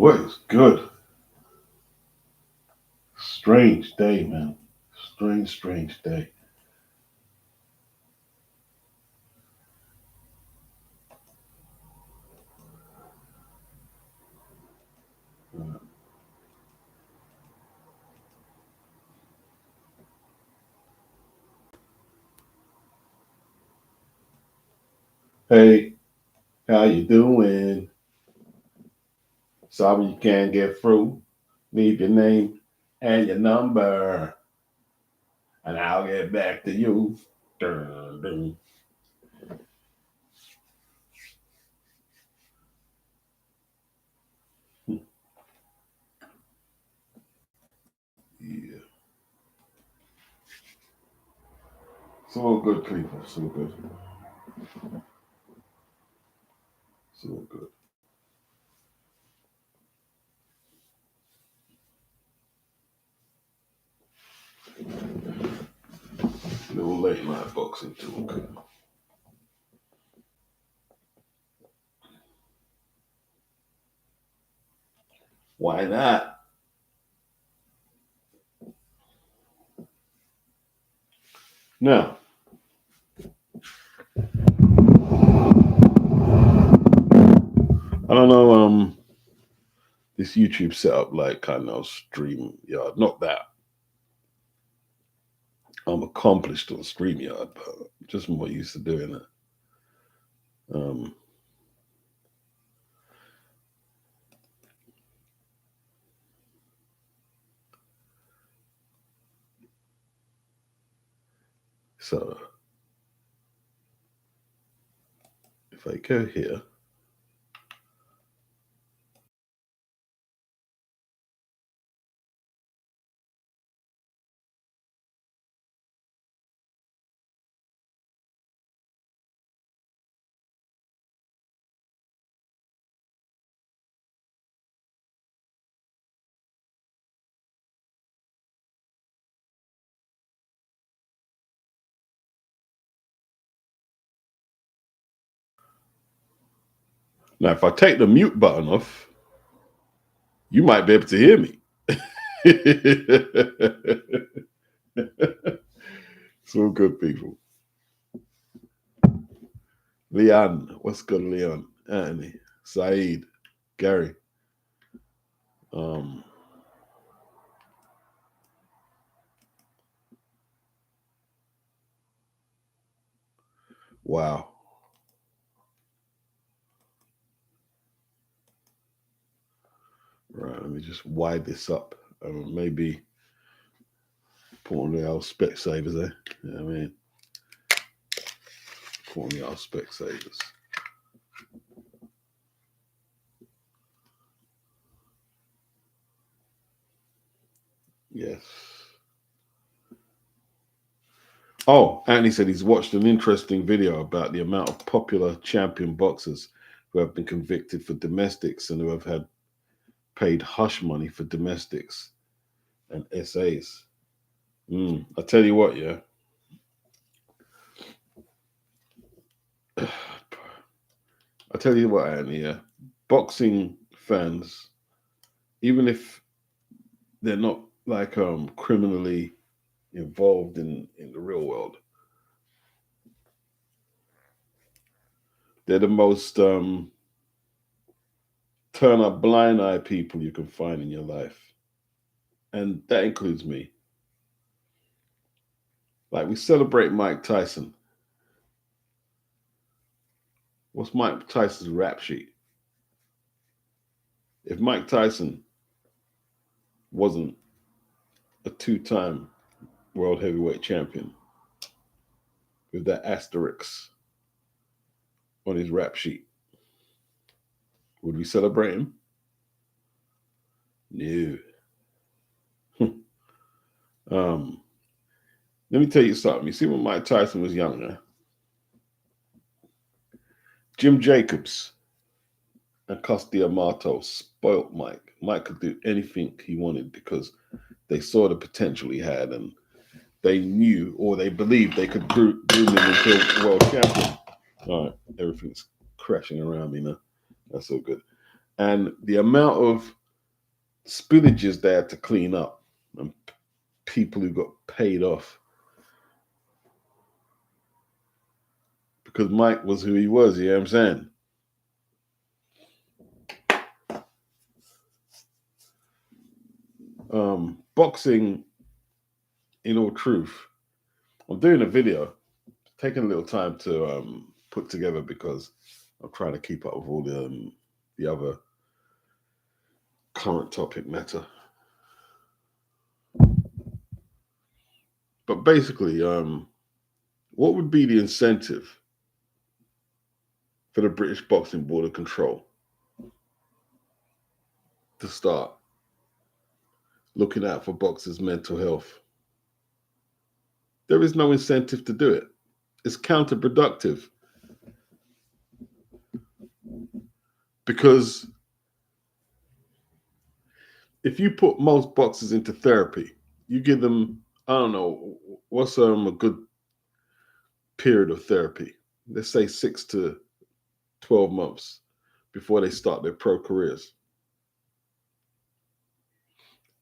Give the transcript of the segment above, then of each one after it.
What is good? Strange day, man. Strange day. Hey, how you doing? Sorry you can't get through. Leave your name and your number, and I'll get back to you. Dun, dun. Yeah, it's all good, people. So good, so good. Little late night boxing talk. Why not? Now, I don't know. This YouTube setup, like kind of stream yard. Not that I'm accomplished on StreamYard, but just more used to doing it. Um, so if I go here, now if I take the mute button off, you might be able to hear me. It's all good, people. Leon, what's good, Leon? Anthony, Saeed, Gary. Um, wow. Right, let me just wide this up. Maybe put on the old Specsavers there. You know what I mean? Put on the old Specsavers. Yes. Oh, Anthony said he's watched an interesting video about the amount of popular champion boxers who have been convicted for domestics and who have had paid hush money for domestics and SAs. I tell you what, yeah. I tell you what, Anthony, yeah. Boxing fans, even if they're not like criminally involved in the real world, they're the most turn a blind eye people you can find in your life. And that includes me. Like we celebrate Mike Tyson. What's Mike Tyson's rap sheet? If Mike Tyson wasn't a two-time world heavyweight champion with that asterisk on his rap sheet, would we celebrate him? No. um, let me tell you something. You see, when Mike Tyson was younger, Jim Jacobs and Costi Amato spoilt Mike. Mike could do anything he wanted because they saw the potential he had, and they knew or they believed they could groom him into a world champion. All right, everything's crashing around me now. That's so good. And the amount of spillages they had to clean up and people who got paid off because Mike was who he was, you know what I'm saying? Boxing, in all truth, I'm doing a video, taking a little time to put together because I'm trying to keep up with all the other current topic matter. But basically, what would be the incentive for the British Boxing Board of Control to start looking out for boxers' mental health? There is no incentive to do it. It's counterproductive because if you put most boxers into therapy, you give them, I don't know, what's a good period of therapy? Let's say 6 to 12 months before they start their pro careers.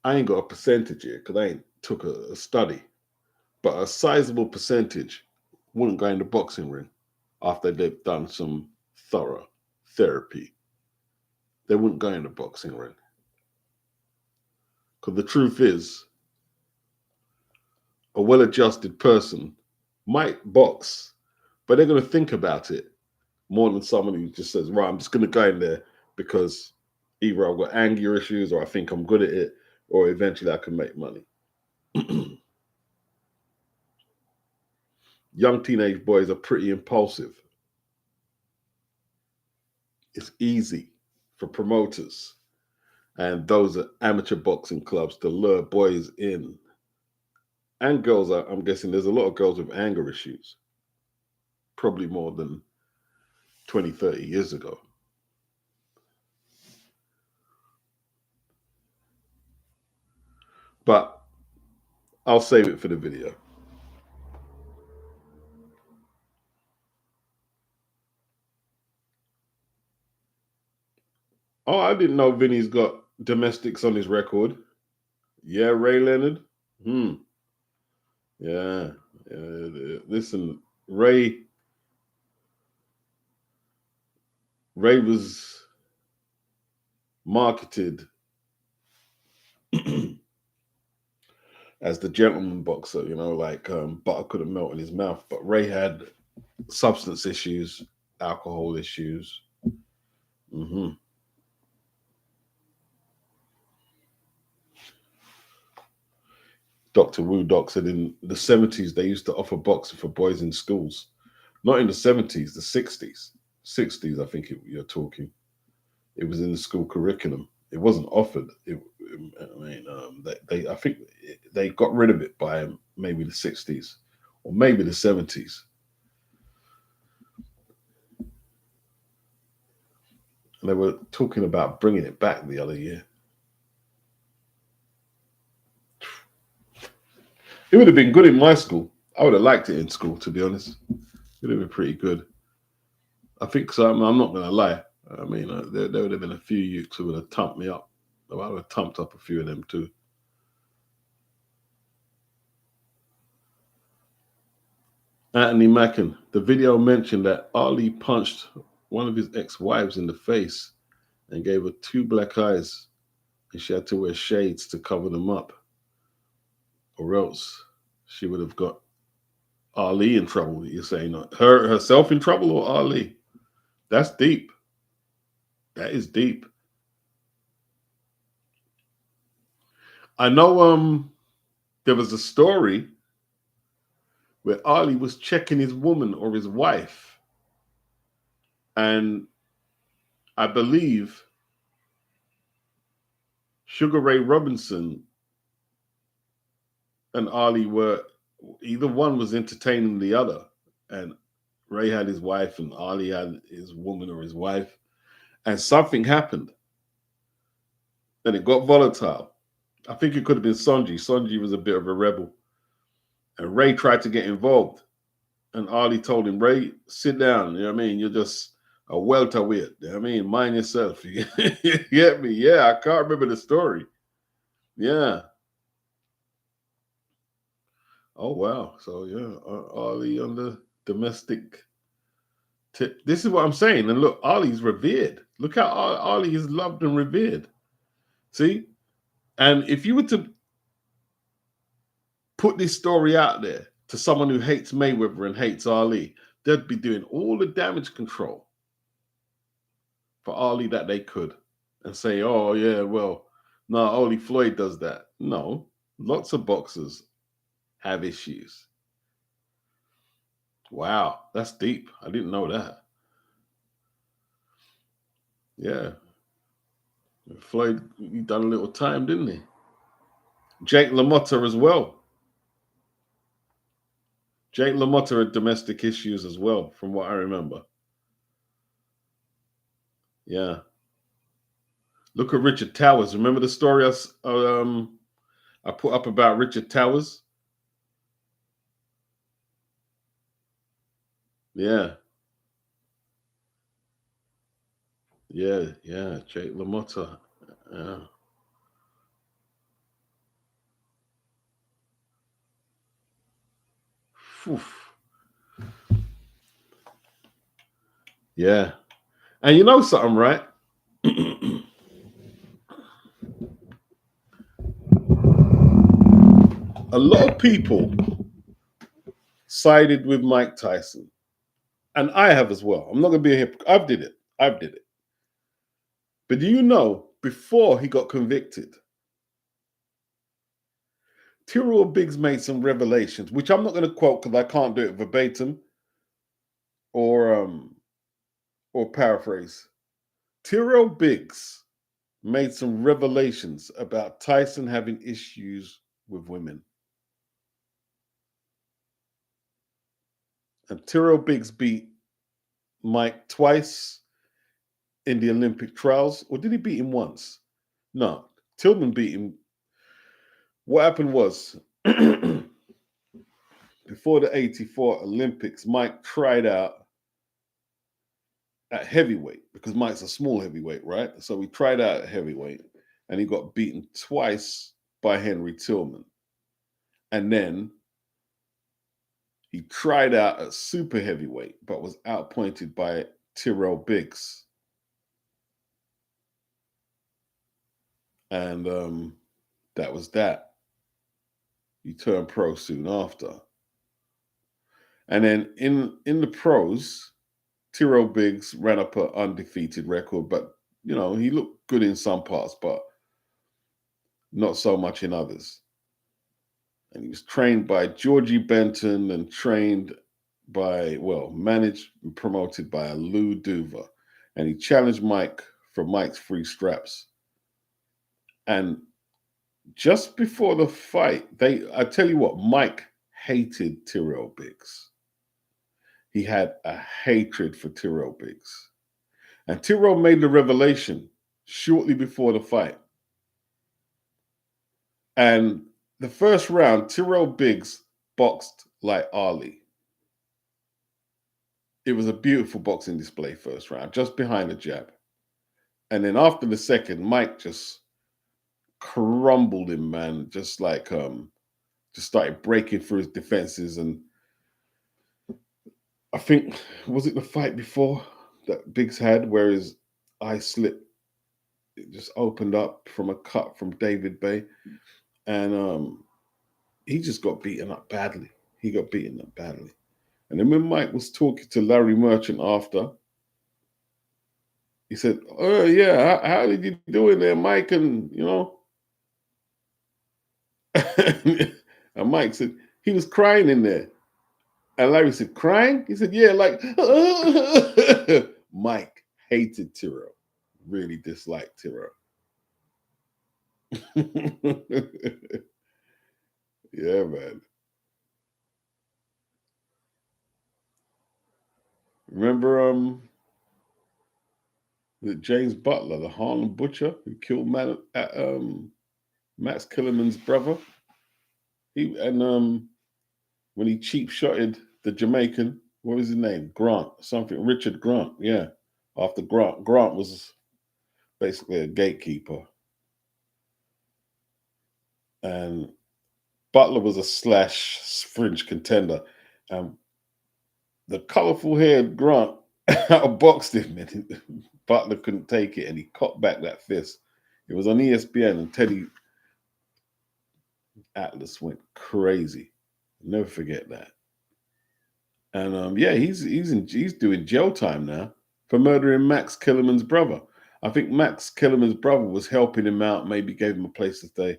I ain't got a percentage here because I ain't took a study, but a sizable percentage wouldn't go in the boxing ring after they've done some thorough therapy. They wouldn't go in the boxing ring. Because the truth is, a well adjusted person might box, but they're going to think about it more than someone who just says, right, I'm just going to go in there because either I've got anger issues or I think I'm good at it or eventually I can make money. Young teenage boys are pretty impulsive. It's easy for promoters and those at amateur boxing clubs to lure boys in. And girls, I'm guessing there's a lot of girls with anger issues, probably more than 20, 30 years ago. But I'll save it for the video. Oh, I didn't know Vinny's got domestics on his record. Yeah, Ray Leonard. Hmm. Yeah. Listen, Ray was marketed as the gentleman boxer, like butter couldn't melt in his mouth. But Ray had substance issues, alcohol issues. Hmm. Dr. Wu Doc said in the 70s they used to offer boxing for boys in schools. Not in the 70s, the 60s. 60s, I think you're talking. It was in the school curriculum. It wasn't offered. I think they got rid of it by maybe the 60s or maybe the 70s. And they were talking about bringing it back the other year. It would have been good in my school. I would have liked it in school, to be honest. It would have been pretty good. I think so. I'm not going to lie. I mean, there would have been a few youths who would have thumped me up. I would have thumped up a few of them too. Anthony Mackin, the video mentioned that Ali punched one of his ex-wives in the face and gave her 2 black eyes, and she had to wear shades to cover them up, or else she would have got Ali in trouble. You're saying herself in trouble or Ali? That's deep. That is deep. I know there was a story where Ali was checking his woman or his wife, and I believe Sugar Ray Robinson and Ali were either one was entertaining the other, and Ray had his wife and Ali had his woman or his wife, and something happened, and it got volatile. I think it could have been Sonji. Sonji was a bit of a rebel, and Ray tried to get involved, and Ali told him, "Ray, sit down. You know what I mean? You're just A welterweight. I mean, mind yourself. You get me? Yeah, I can't remember the story. Yeah. Oh wow. So yeah, Ali on the domestic tip. This is what I'm saying. And look, Ali's revered. Look how Ali is loved and revered. See? And if you were to put this story out there to someone who hates Mayweather and hates Ali, they'd be doing all the damage control for Ali that they could and say, oh, yeah, well, no, only Floyd does that. No, lots of boxers have issues. Wow, that's deep. I didn't know that. Yeah. Floyd, he done a little time, didn't he? Jake LaMotta as well. Jake LaMotta had domestic issues as well, from what I remember. Yeah. Look at Richard Towers. Remember the story I put up about Richard Towers? Yeah. Yeah. Jake LaMotta. Yeah. Phew. Yeah. And you know something, right? A lot of people sided with Mike Tyson, and I have as well. I'm not going to be a hypocrite. I've did it. But do you know, before he got convicted, Tyrrell Biggs made some revelations, which I'm not going to quote because I can't do it verbatim or paraphrase. Tyrrell Biggs made some revelations about Tyson having issues with women. And Tyrrell Biggs beat Mike twice in the Olympic trials, or did he beat him once? No, Tillman beat him. What happened was before the 84 Olympics, Mike tried out at heavyweight because Mike's a small heavyweight, right? So he tried out at heavyweight and he got beaten twice by Henry Tillman. And then he tried out at super heavyweight, but was outpointed by Tyrrell Biggs. And that was that. He turned pro soon after. And then in the pros, Tyrrell Biggs ran up an undefeated record, but he looked good in some parts, but not so much in others. And he was trained by Georgie Benton and trained by, managed and promoted by Lou Duva. And he challenged Mike for Mike's free straps. And just before the fight, I tell you what, Mike hated Tyrrell Biggs. He had a hatred for Tyrrell Biggs. And Tyrrell made the revelation shortly before the fight. And the first round, Tyrrell Biggs boxed like Ali. It was a beautiful boxing display first round, just behind the jab. And then after the second, Mike just crumbled him, man. Just like just started breaking through his defenses. And I think, was it the fight before that Biggs had where his eye slipped? It just opened up from a cut from David Bay. And he just got beaten up badly. He got beaten up badly. And then when Mike was talking to Larry Merchant after, he said, "Oh yeah, how did you do in there, Mike?" And and Mike said he was crying in there. And Larry said, "Crying?" He said, "Yeah, like." Mike hated Tyrrell, really disliked Tyrrell. Yeah, man. Remember James Butler, the Harlem Butcher, who killed Max Kellerman's brother? When he cheap shotted the Jamaican, what was his name? Grant, something, Richard Grant, yeah. after Grant. Grant was basically a gatekeeper, and Butler was a slash fringe contender. And the colorful haired Grant outboxed him, and Butler couldn't take it, and he caught back that fist. It was on ESPN, and Teddy Atlas went crazy. Never forget that. And yeah, he's doing jail time now for murdering Max Kellerman's brother. I think Max Kellerman's brother was helping him out, maybe gave him a place to stay,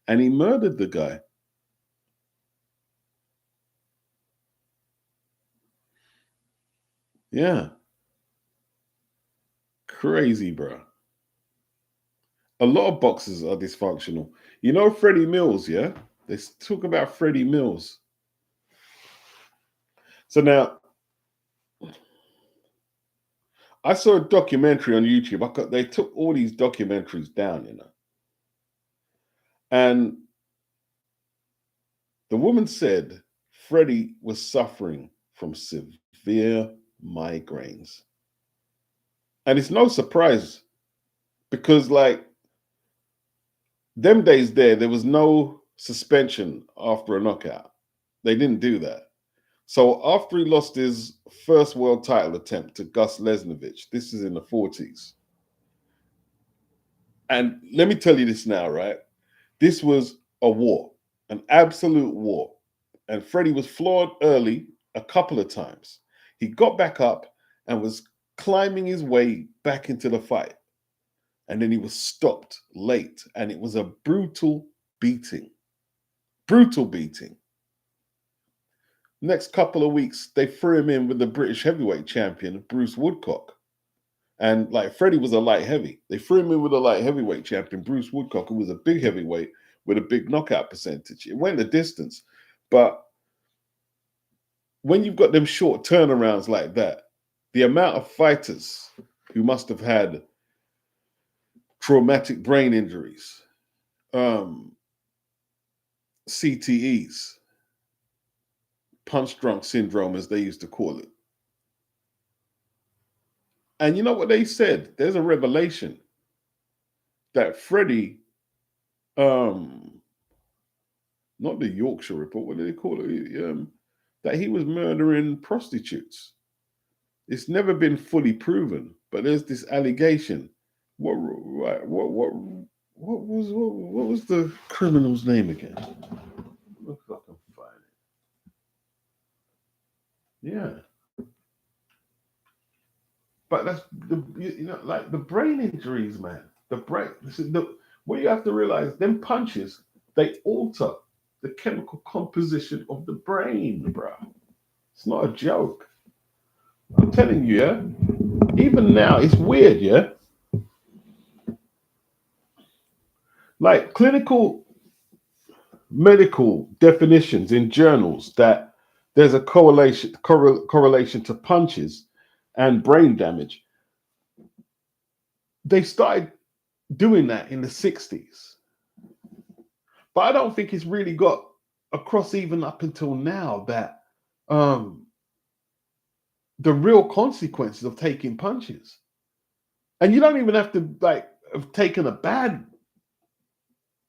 and he murdered the guy. Yeah, crazy, bro. A lot of boxers are dysfunctional. You know Freddie Mills, yeah? They talk about Freddie Mills. So now, I saw a documentary on YouTube. They took all these documentaries down, and the woman said Freddie was suffering from severe migraines. And it's no surprise because, like, them days there was no suspension after a knockout. They didn't do that. So after he lost his first world title attempt to Gus Lesnovich, this is in the 40s. And let me tell you this now, right? This was a war, an absolute war. And Freddie was floored early a couple of times. He got back up and was climbing his way back into the fight. And then he was stopped late. And it was a brutal beating. Brutal beating. Next couple of weeks, they threw him in with the British heavyweight champion, Bruce Woodcock. And like Freddie was a light heavy. They threw him in with a light heavyweight champion, Bruce Woodcock, who was a big heavyweight with a big knockout percentage. It went the distance. But when you've got them short turnarounds like that, the amount of fighters who must have had traumatic brain injuries, CTEs, punch drunk syndrome, as they used to call it. And you know what they said? There's a revelation that Freddie, not the Yorkshire report, what do they call it? That he was murdering prostitutes. It's never been fully proven, but there's this allegation. What was the criminal's name again? Look if I can find it. Yeah, but that's like the brain injuries, man. The brain. What you have to realize, them punches, they alter the chemical composition of the brain, bro. It's not a joke. I'm telling you, yeah. Even now, it's weird, yeah. Like clinical medical definitions in journals that there's a correlation to punches and brain damage. They started doing that in the 60s, but I don't think it's really got across even up until now that the real consequences of taking punches. And you don't even have to like have taken a bad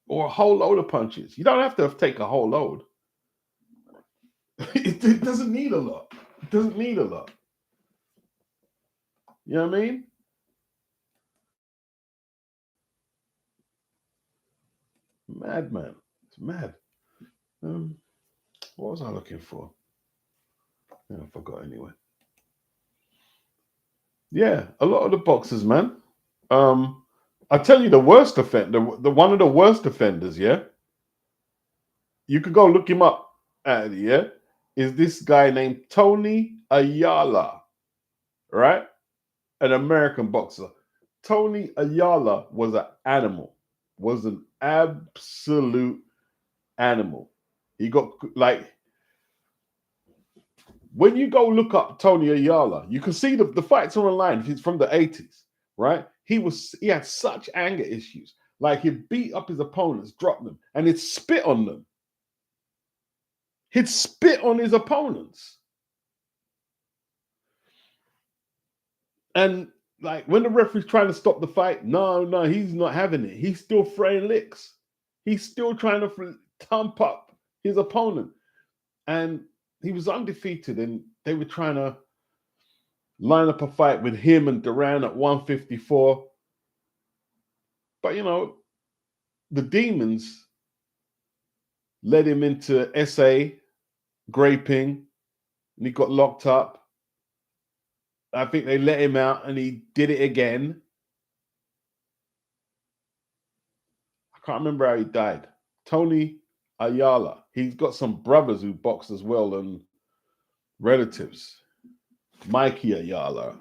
or a whole load of punches. You don't have to take a whole load. It doesn't need a lot. It doesn't need a lot. You know what I mean? Mad, man. It's mad. What was I looking for? Yeah, I forgot anyway. Yeah, a lot of the boxers, man. I tell you, the worst offender, the one of the worst offenders, yeah. You could go look him up. Yeah, is this guy named Tony Ayala, right? An American boxer. Tony Ayala was an animal. Was an absolute animal. He got like when you go look up Tony Ayala, you can see the fights are online. He's from the 80s, right? He had such anger issues. Like he'd beat up his opponents, drop them, and he'd spit on them. He'd spit on his opponents. And like when the referee's trying to stop the fight, no, he's not having it. He's still throwing licks. He's still trying to thump up his opponent. And he was undefeated, and they were trying to line up a fight with him and Duran at 154. But, the demons led him into SA, graping, and he got locked up. I think they let him out, and he did it again. I can't remember how he died. Tony Ayala. He's got some brothers who box as well, and relatives. Mikey Ayala.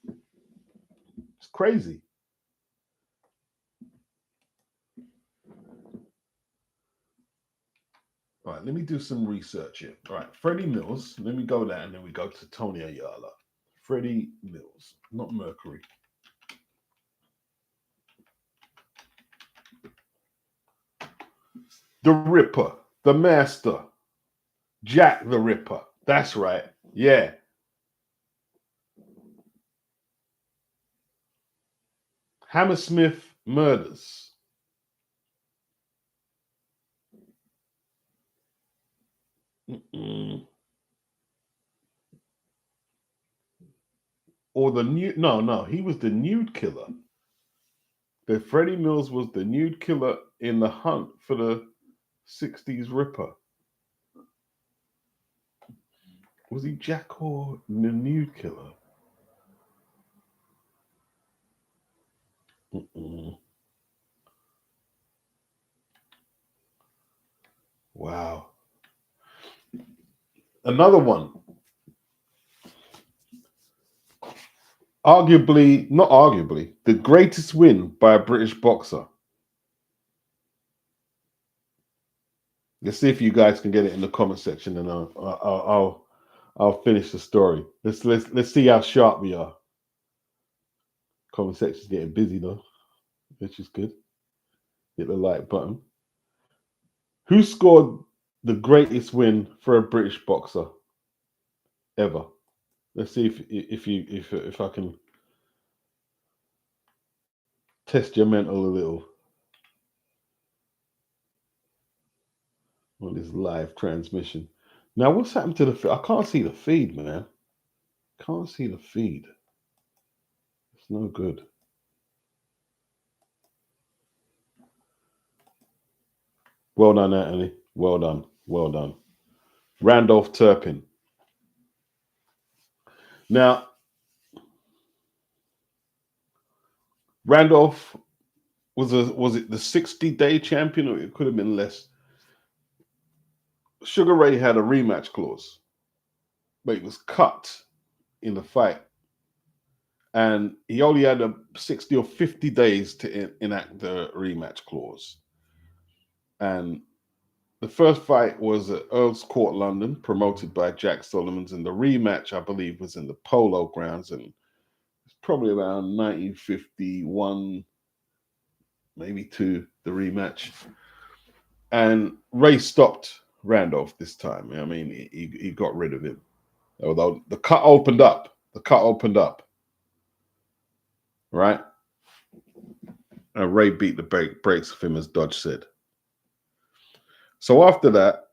It's crazy. All right, let me do some research here. All right, Freddie Mills. Let me go there, and then we go to Tony Ayala. Freddie Mills, not Mercury. The Ripper, the Master, Jack the Ripper. That's right. Yeah. Hammersmith murders. Or the nude. No, he was the nude killer. The Freddie Mills was the nude killer in the hunt for the 60s Ripper. Was he Jack or the nude killer? Wow. Another one. Not arguably, the greatest win by a British boxer. Let's see if you guys can get it in the comment section, and I'll finish the story. Let's see how sharp we are. Comment section's getting busy though, which is good. Hit the like button. Who scored the greatest win for a British boxer ever? Let's see if I can test your mental a little on this live transmission. Now, what's happened to the feed? I can't see the feed, man. Can't see the feed. It's no good. Well done, Anthony. Well done. Well done. Randolph Turpin. Now, Randolph was it the 60-day champion, or it could have been less? Sugar Ray had a rematch clause, but he was cut in the fight, and he only had 60 or 50 days to enact the rematch clause. And the first fight was at Earl's Court, London, promoted by Jack Solomons, and the rematch, I believe, was in the Polo Grounds, and it's probably around 1951, maybe two, the rematch. And Ray stopped Randolph this time. I mean, he got rid of him. Although the cut opened up. Right? And Ray beat the brakes of him, as Dodge said. So after that,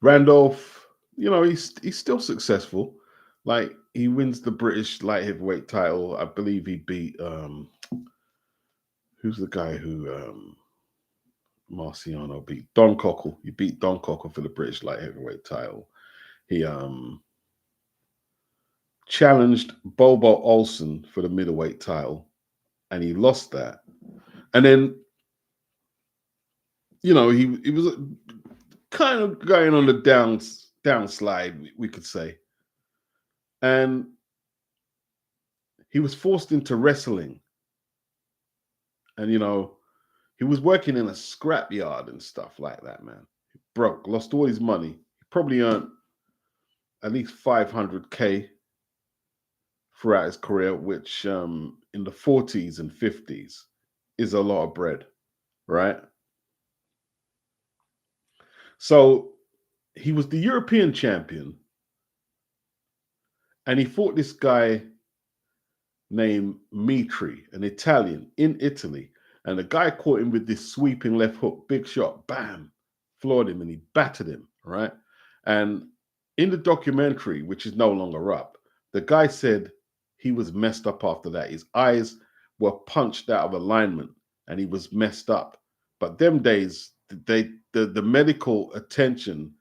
Randolph, he's still successful. Like, he wins the British light heavyweight title. I believe he beat who's the guy who Marciano beat? Don Cockle. He beat Don Cockle for the British light heavyweight title. He challenged Bobo Olsen for the middleweight title, and he lost that. And then, he was kind of going on the downslide, we could say. And he was forced into wrestling. And, he was working in a scrapyard and stuff like that, man. He broke, lost all his money. He probably earned at least 500K throughout his career, which in the 40s and 50s is a lot of bread, right? So he was the European champion, and he fought this guy named Mitri, an Italian in Italy. And the guy caught him with this sweeping left hook, big shot, bam, floored him, and he battered him, right? And in the documentary, which is no longer up, the guy said he was messed up after that. His eyes were punched out of alignment and he was messed up. But them days, the medical attention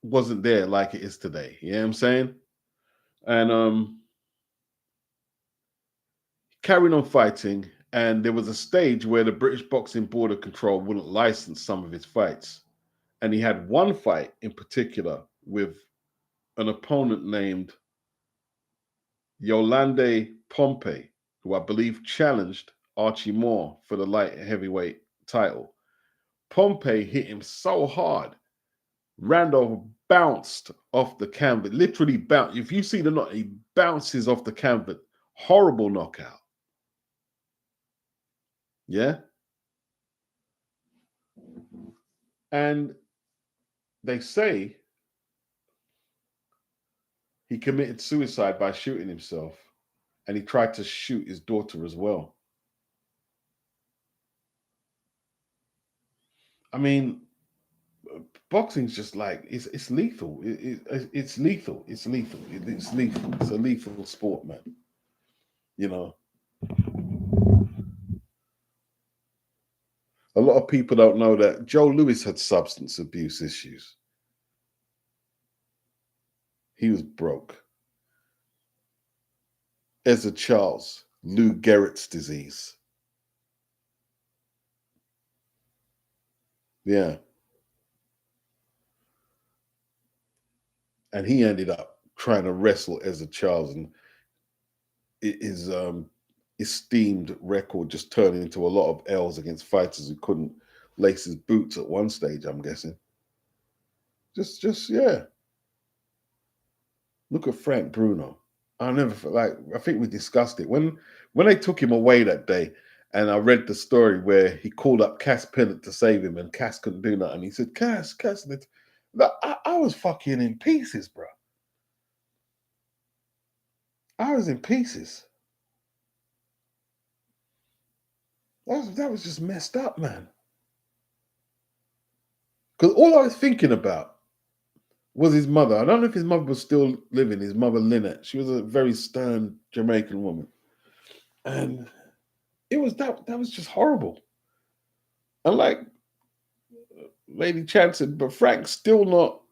wasn't there like it is today. You know what I'm saying? And carried on fighting, and there was a stage where the British Boxing Board of Control wouldn't license some of his fights. And he had one fight in particular with an opponent named Yolande Pompey, who I believe challenged Archie Moore for the light heavyweight title. Pompey hit him so hard, Randolph bounced off the canvas, literally bounced. If you see the knot, he bounces off the canvas. Horrible knockout. Yeah. And they say he committed suicide by shooting himself, and he tried to shoot his daughter as well. I mean, boxing's just like it's lethal. It's lethal. It's lethal. It's lethal. It's a lethal sport, man. You know, a lot of people don't know that Joe Louis had substance abuse issues. He was broke. Ezra Charles, Lou Gehrig's disease. Yeah. And he ended up trying to wrestle Ezra Charles, and his esteemed record just turned into a lot of L's against fighters who couldn't lace his boots at one stage, I'm guessing. Just yeah. Look at Frank Bruno. I think we discussed it when they took him away that day, and I read the story where he called up Cass Pinnett to save him, and Cass couldn't do nothing. He said, Cass, I was fucking in pieces, bro. I was in pieces. That was just messed up, man. Because all I was thinking about was his mother. I don't know if his mother was still living, his mother Lynette. She was a very stern Jamaican woman. And it was that was just horrible. And like Lady Chan said, but Frank's still not.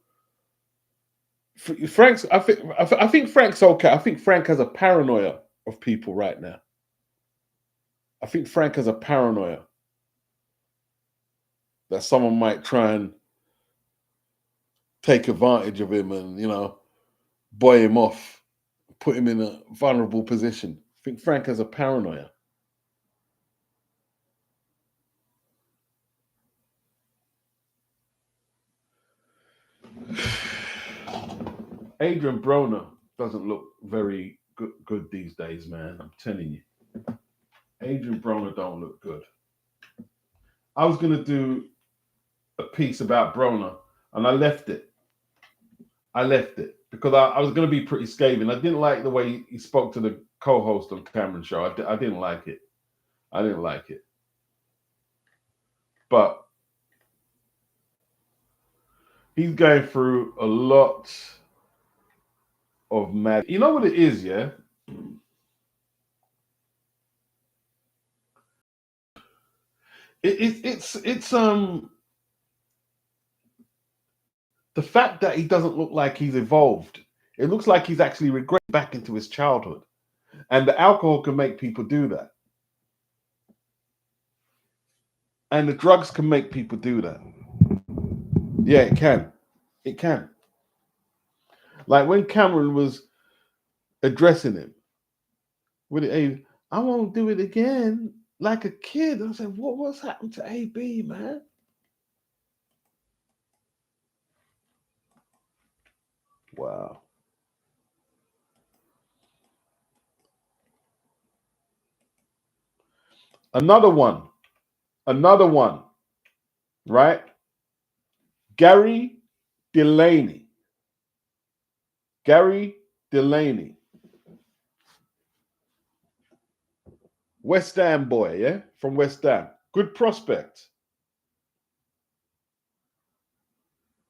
Frank's. I think Frank's okay. I think Frank has a paranoia of people right now. I think Frank has a paranoia that someone might try and take advantage of him and buy him off, put him in a vulnerable position. I think Frank has a paranoia. Adrian Broner doesn't look very good these days, man. I'm telling you. Adrian Broner don't look good. I was going to do a piece about Broner, and I left it. Because I was going to be pretty scathing. I didn't like the way he spoke to the co-host on Cameron's show. I didn't like it. But he's going through a lot of mad. You know what it is, yeah? It's the fact that he doesn't look like he's evolved. It looks like he's actually regressed back into his childhood. And the alcohol can make people do that. And the drugs can make people do that. Yeah, it can. It can. Like when Cameron was addressing him with it, I won't do it again like a kid. I said, what's happened to AB, man? Wow. Another one, right? Gary Delaney. Gary Delaney, West Ham boy, yeah, from West Ham, good prospect.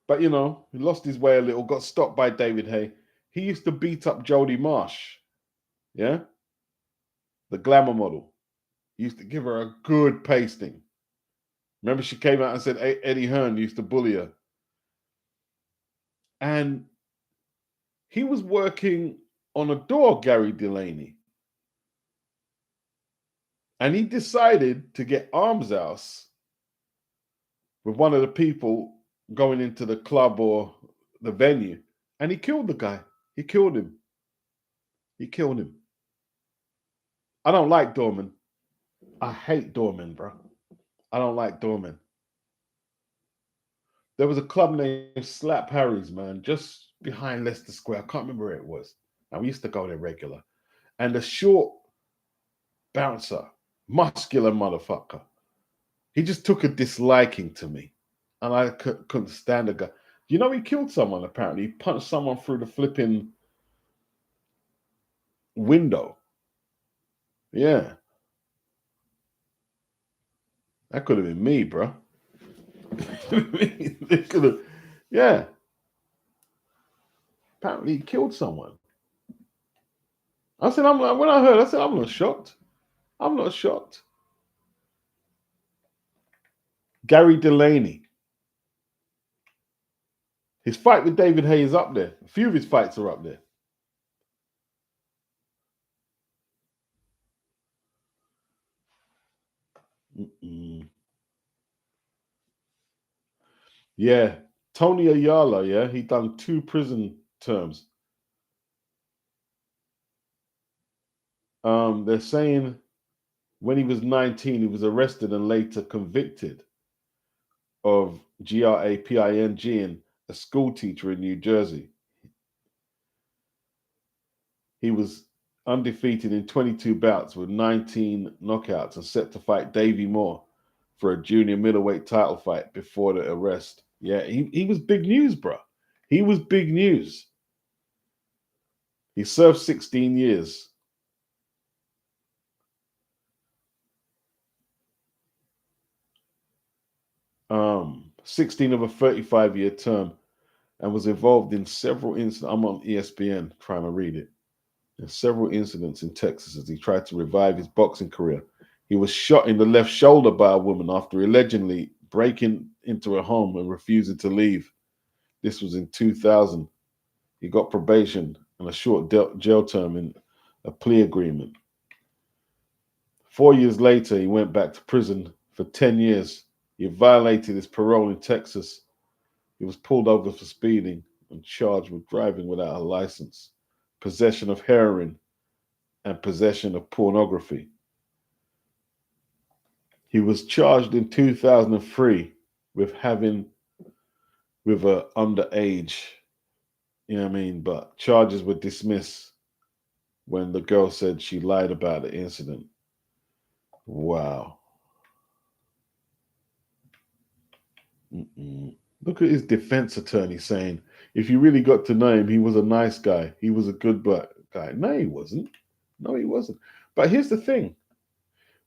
But you know, he lost his way a little, got stopped by David Hay. He used to beat up Jodie Marsh, yeah, the glamour model. He used to give her a good pasting. Remember, she came out and said Eddie Hearn used to bully her. And he was working on a door, Gary Delaney. And he decided to get arms house with one of the people going into the club or the venue. And he killed the guy. He killed him. He killed him. I don't like doormen. I hate doormen, bro. I don't like doormen. There was a club named Slap Harry's, man, just behind Leicester Square. I can't remember where it was. And we used to go there regular. And the short bouncer, muscular motherfucker, he just took a disliking to me. And I couldn't stand the guy. You know, he killed someone, apparently. He punched someone through the flipping window. Yeah. That could have been me, bro. It could have, yeah. Apparently he killed someone. I said, when I heard, I said, I'm not shocked. I'm not shocked. Gary Delaney. His fight with David Hay is up there. A few of his fights are up there. Mm-mm. Yeah. Tony Ayala, yeah, he done 2 prison terms. They're saying when he was 19, he was arrested and later convicted of graping a school teacher in New Jersey. He was undefeated in 22 bouts with 19 knockouts and set to fight Davey Moore for a junior middleweight title fight before the arrest. Yeah, he was big news, bro. He was big news. He served 16 years. 16 of a 35-year term, and was involved in several incidents. I'm on ESPN trying to read it. There's several incidents in Texas as he tried to revive his boxing career. He was shot in the left shoulder by a woman after allegedly breaking into a home and refusing to leave. This was in 2000. He got probation and a short jail term in a plea agreement. 4 years later, he went back to prison for 10 years. He violated his parole in Texas. He was pulled over for speeding and charged with driving without a license, possession of heroin, and possession of pornography. He was charged in 2003 with having with a underage, you know what I mean? But charges were dismissed when the girl said she lied about the incident. Wow. Mm-mm. Look at his defense attorney saying, if you really got to know him, he was a nice guy. He was a good guy. No, he wasn't. No, he wasn't. But here's the thing.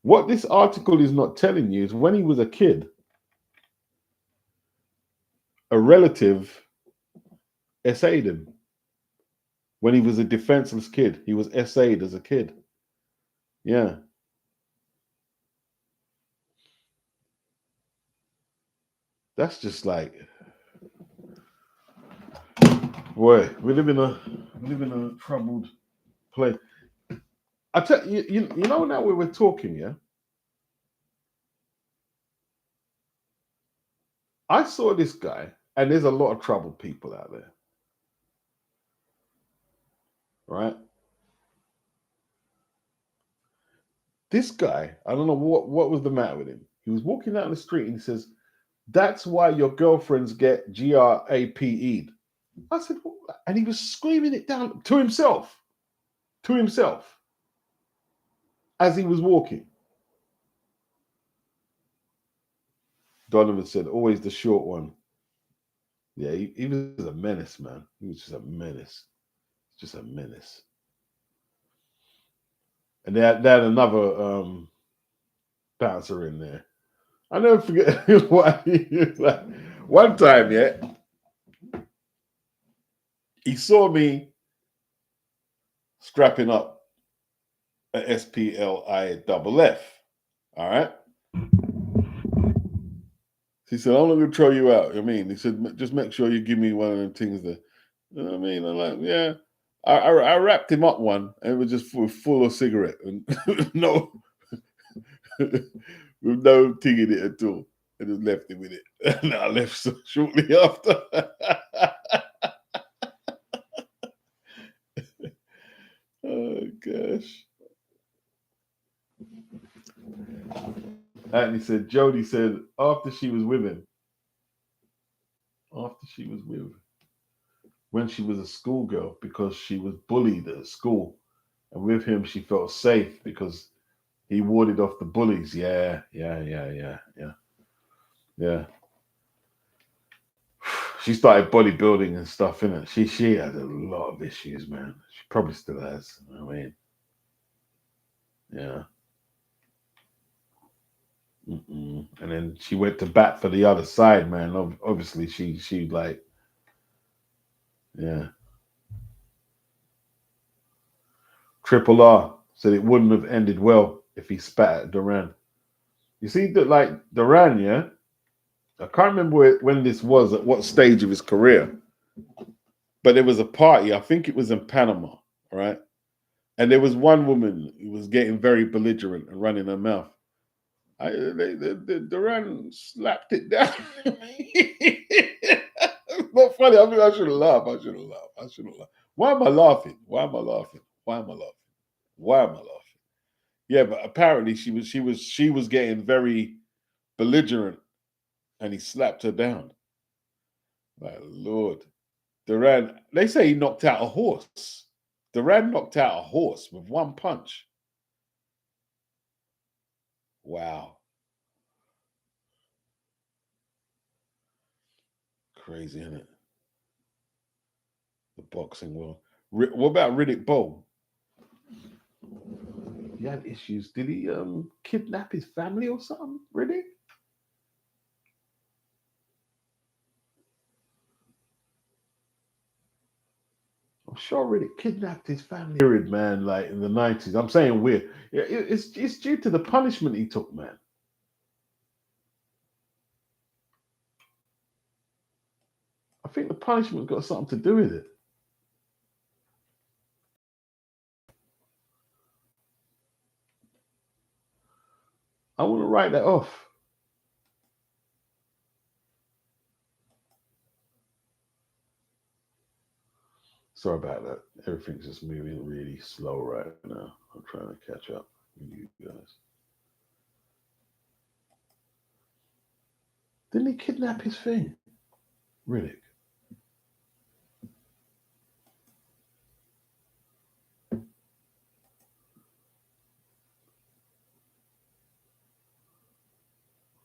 What this article is not telling you is when he was a kid, a relative essayed him. When he was a defenseless kid, he was essayed as a kid. Yeah. That's just like, boy, we live in a troubled place. I tell you, you know now we were talking, yeah. I saw this guy, and there's a lot of troubled people out there, right? This guy, I don't know what was the matter with him. He was walking down the street and he says, "That's why your girlfriends get GRAPE'd." I said, "What?" And he was screaming it down to himself, as he was walking. Donovan said, "Always the short one." Yeah, he was a menace, man. He was just a menace. Just a menace. And they had another bouncer in there. I never forget what he was like. One time, yeah, he saw me strapping up a SPLIFF. All right. He said, I'm not going to throw you out. I mean, he said, just make sure you give me one of them things that, you know what I mean? I'm like, yeah. I wrapped him up one and it was just full of cigarette and no, with no thing in it at all. I just left him with it. And I left shortly after. Oh, gosh. And he said, Jody said, after she was with him, when she was a schoolgirl, because she was bullied at school. And with him, she felt safe because he warded off the bullies. Yeah. She started bodybuilding and stuff, innit? She had a lot of issues, man. She probably still has. I mean, yeah. Mm-mm. And then she went to bat for the other side, man. Obviously, she like, yeah. Triple R said it wouldn't have ended well if he spat at Duran. You see that, like Duran, yeah. I can't remember when this was, at what stage of his career, but there was a party. I think it was in Panama, right? And there was one woman who was getting very belligerent and running her mouth. Duran slapped it down. It's not funny. I mean, I shouldn't laugh. I shouldn't laugh. Why am I laughing? Why am I laughing? Yeah, but apparently she was getting very belligerent, and he slapped her down. My Lord, Duran. They say he knocked out a horse. Duran knocked out a horse with one punch. Wow, crazy, isn't it? The boxing world. What about Riddick Bowe? He had issues. Did he kidnap his family or something? Riddick? I'm sure Riddick kidnapped his family. Period, man. Like in the 90s. I'm saying weird. Yeah, it's due to the punishment he took, man. I think the punishment got something to do with it. I want to write that off. Sorry about that. Everything's just moving really slow right now. I'm trying to catch up with you guys. Didn't he kidnap his thing? Riddick.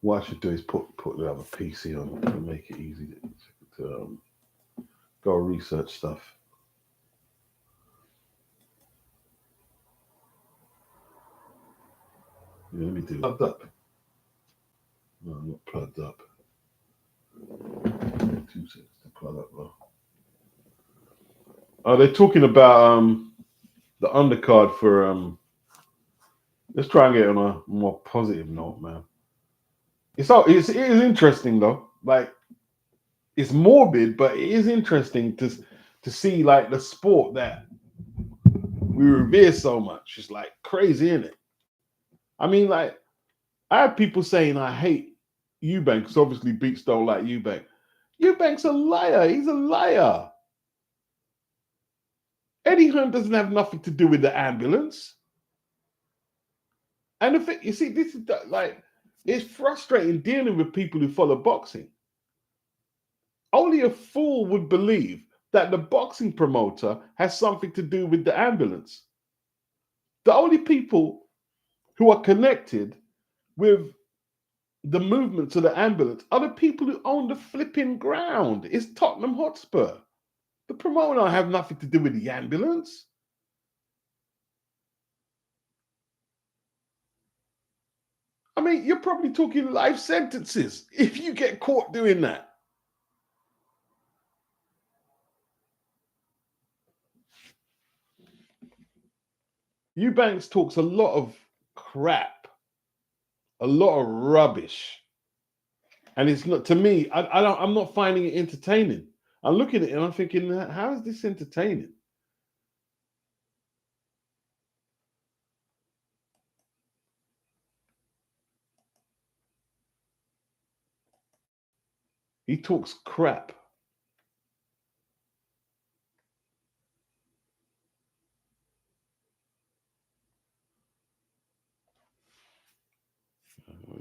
What I should do is put the other PC on to make it easy to go research stuff. Yeah, let me do plugged up. No, I'm not plugged up. 2 seconds to plug up though. Oh, they're talking about the undercard for let's try and get on a more positive note, man. It is interesting though. Like it's morbid, but it is interesting to see like the sport that we revere so much. It's like crazy, isn't it? I mean, like I have people saying I hate Eubank because obviously beats don't like Eubank. Eubank's a liar. He's a liar. Eddie Hearn doesn't have nothing to do with the ambulance. And if you see, this is like it's frustrating dealing with people who follow boxing. Only a fool would believe that the boxing promoter has something to do with the ambulance. The only people who are connected with the movement to the ambulance are the people who own the flipping ground. It's Tottenham Hotspur. The promoter don't have nothing to do with the ambulance. I mean, you're probably talking life sentences if you get caught doing that. Eubanks talks a lot of crap, a lot of rubbish, and it's not, to me. I'm not finding it entertaining. I'm looking at it and I'm thinking, how is this entertaining? He talks crap.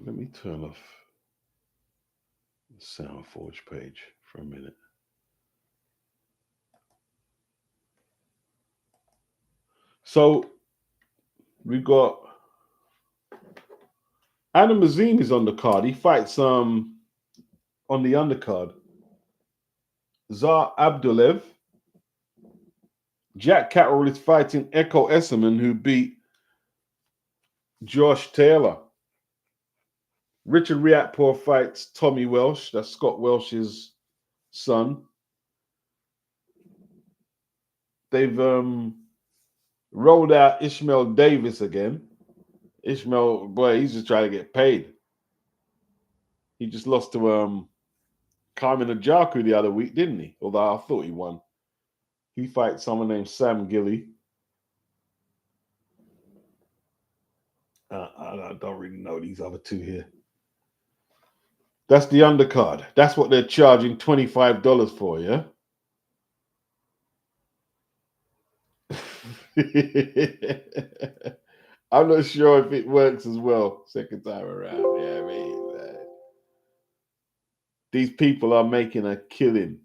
Let me turn off the SoundForge page for a minute. So we got Adam Azim is on the card. He fights on the undercard. Zar Abdulev. Jack Catterall is fighting Echo Esserman, who beat Josh Taylor. Richard Riakporhe fights Tommy Welsh. That's Scott Welsh's son. They've rolled out Ishmael Davis again. Ishmael, boy, he's just trying to get paid. He just lost to Carmen Ajaku the other week, didn't he? Although I thought he won. He fights someone named Sam Gilly. I don't really know these other two here. That's the undercard. That's what they're charging $25 for, yeah? I'm not sure if it works as well second time around. Yeah, I mean, these people are making a killing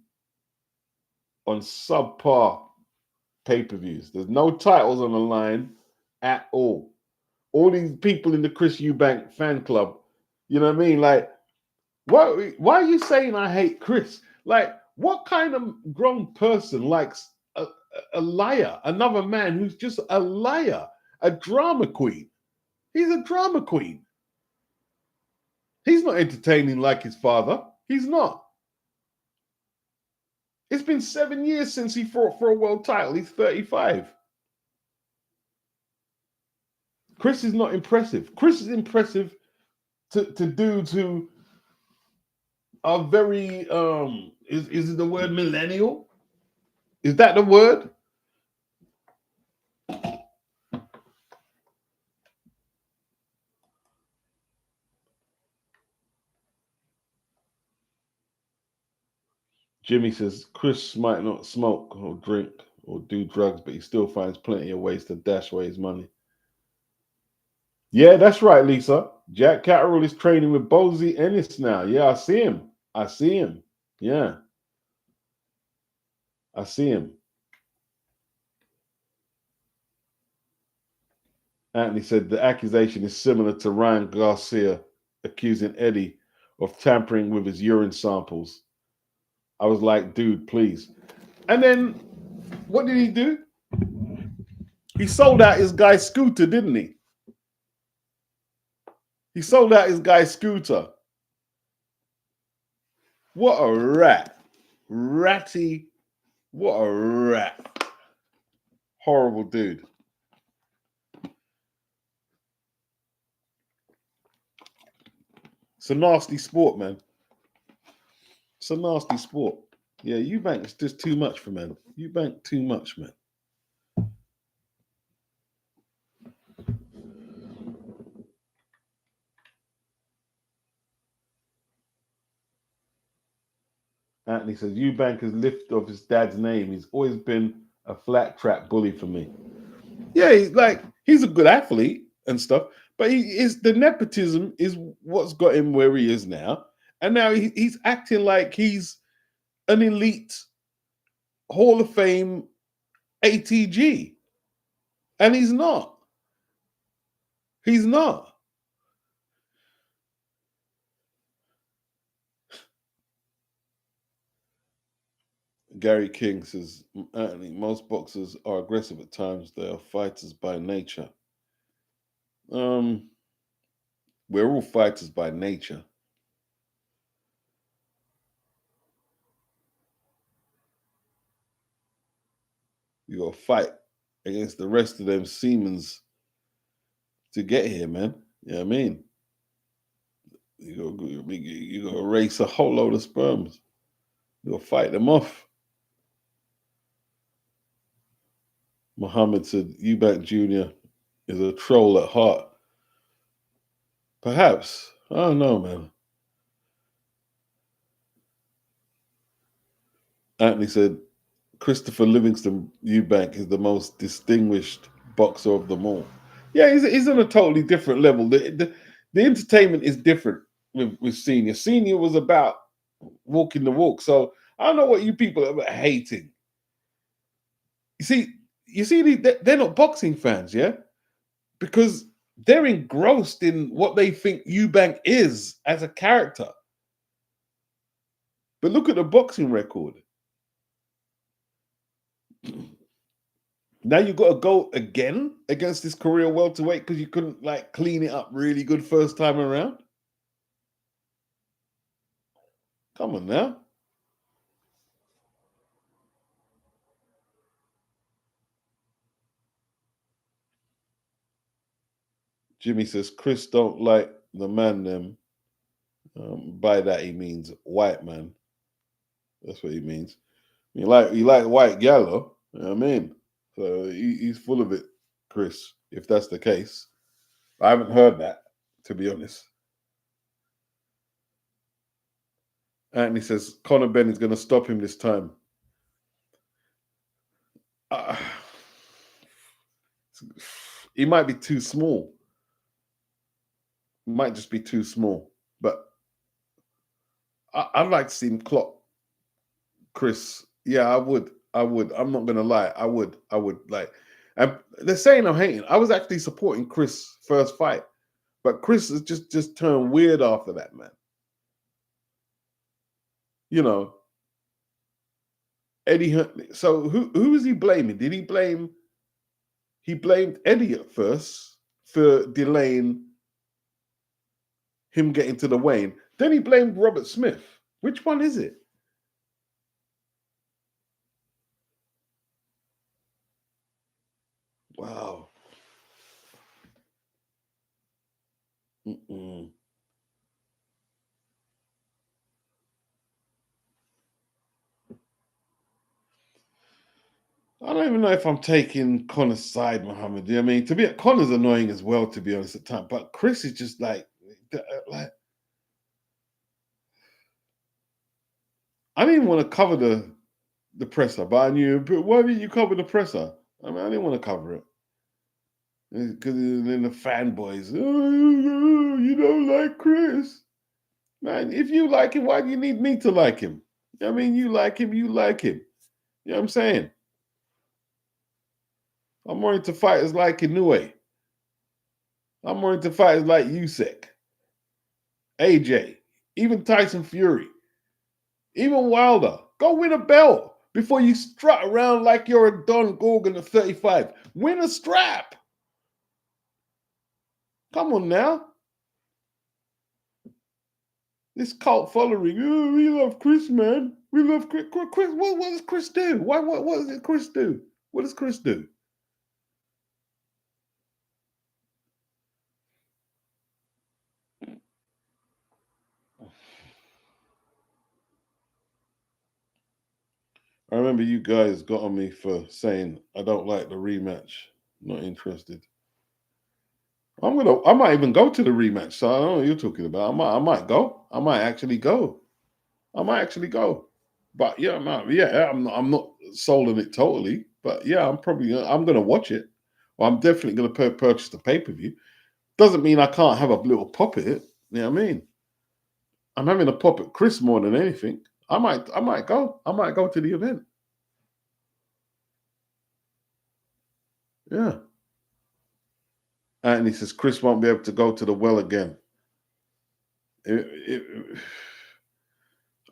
on subpar pay-per-views. There's no titles on the line at all. All these people in the Chris Eubank fan club, you know what I mean? Like, why are you saying I hate Chris? Like, what kind of grown person likes a liar, another man who's just a liar, a drama queen? He's a drama queen. He's not entertaining like his father. He's not. It's been 7 years since he fought for a world title. He's 35. Chris is not impressive. Chris is impressive to dudes who are very is it the word millennial? Is that the word? Jimmy says Chris might not smoke or drink or do drugs, but he still finds plenty of ways to dash away his money. Yeah, that's right, Lisa. Jack Catterall is training with Bozy Ennis now. Yeah, I see him. Yeah, I see him. Anthony said the accusation is similar to Ryan Garcia accusing Eddie of tampering with his urine samples. I was like, dude, please. And then what did he do? He sold out his guy Scooter, didn't he? He sold out his guy Scooter. What a rat. Ratty. What a rat. Horrible dude. It's a nasty sport, man. It's a nasty sport. Yeah, Eubank is just too much for man. Eubank too much, man. Anthony says Eubank has lifted off his dad's name. He's always been a flat track bully for me. Yeah, he's a good athlete and stuff, but he is the nepotism is what's got him where he is now, and now he's acting like he's an elite Hall of Fame ATG, and he's not. He's not. Gary King says, Anthony, most boxers are aggressive at times. They are fighters by nature. Um, we're all fighters by nature. You got to fight against the rest of them Siemens to get here, man. You know what I mean? You got to race a whole load of sperms. You got to fight them off. Muhammad said, Eubank Jr. is a troll at heart. Perhaps. I don't know, man. Anthony said, Christopher Livingston Eubank is the most distinguished boxer of them all. Yeah, he's on a totally different level. The entertainment is different with Senior. Senior was about walking the walk. So I don't know what you people are hating. You see, they're not boxing fans, yeah, because they're engrossed in what they think Eubank is as a character. But look at the boxing record. Now you got to go again against this career welterweight because you couldn't like clean it up really good first time around. Come on now. Jimmy says Chris don't like the man them. By that he means white man. That's what he means. You like white gallo. You know what I mean? So he's full of it, Chris. If that's the case, I haven't heard that, to be honest. Anthony says Conor Ben is going to stop him this time. Uh, he might be too small. Might just be too small. But I'd like to see him clock Chris. Yeah, I would. I would. I'm not gonna lie. I would. I would like. And they're saying I'm hating. I was actually supporting Chris' first fight, but Chris has just turned weird after that, man. You know, Eddie. So who is he blaming? Did he blame? He blamed Eddie at first for delaying him getting to the weigh-in. Then he blamed Robert Smith. Which one is it? Wow. Mm-mm. I don't even know if I'm taking Connor's side, Muhammad. You know what I mean? To be Connor's annoying as well, to be honest, at times. But Chris is just like I didn't want to cover the presser, but I knew. But why didn't you cover the presser? I mean, I didn't want to cover it because then the fanboys, oh, you don't like Chris, man. If you like him, why do you need me to like him? I mean, you like him, you like him. You know what I'm saying? I'm more into fighters like Inoue. I'm more into fighters like Usyk, AJ, even Tyson Fury, even Wilder. Go win a belt before you strut around like you're a Don Gorgon at 35. Win a strap. Come on now. This cult following. Oh, we love Chris, man. We love Chris. What does Chris do? What does Chris do? What does Chris do? I remember you guys got on me for saying I don't like the rematch. Not interested. I might even go to the rematch. So I don't know what you're talking about. I might go. I might actually go. I might actually go. But yeah, I'm not sold on it totally. But yeah, I'm gonna watch it. Or I'm definitely gonna purchase the pay-per-view. Doesn't mean I can't have a little pop at it. You know what I mean? I'm having a pop at Chris more than anything. I might go. I might go to the event. Yeah. And he says Chris won't be able to go to the well again. It, it,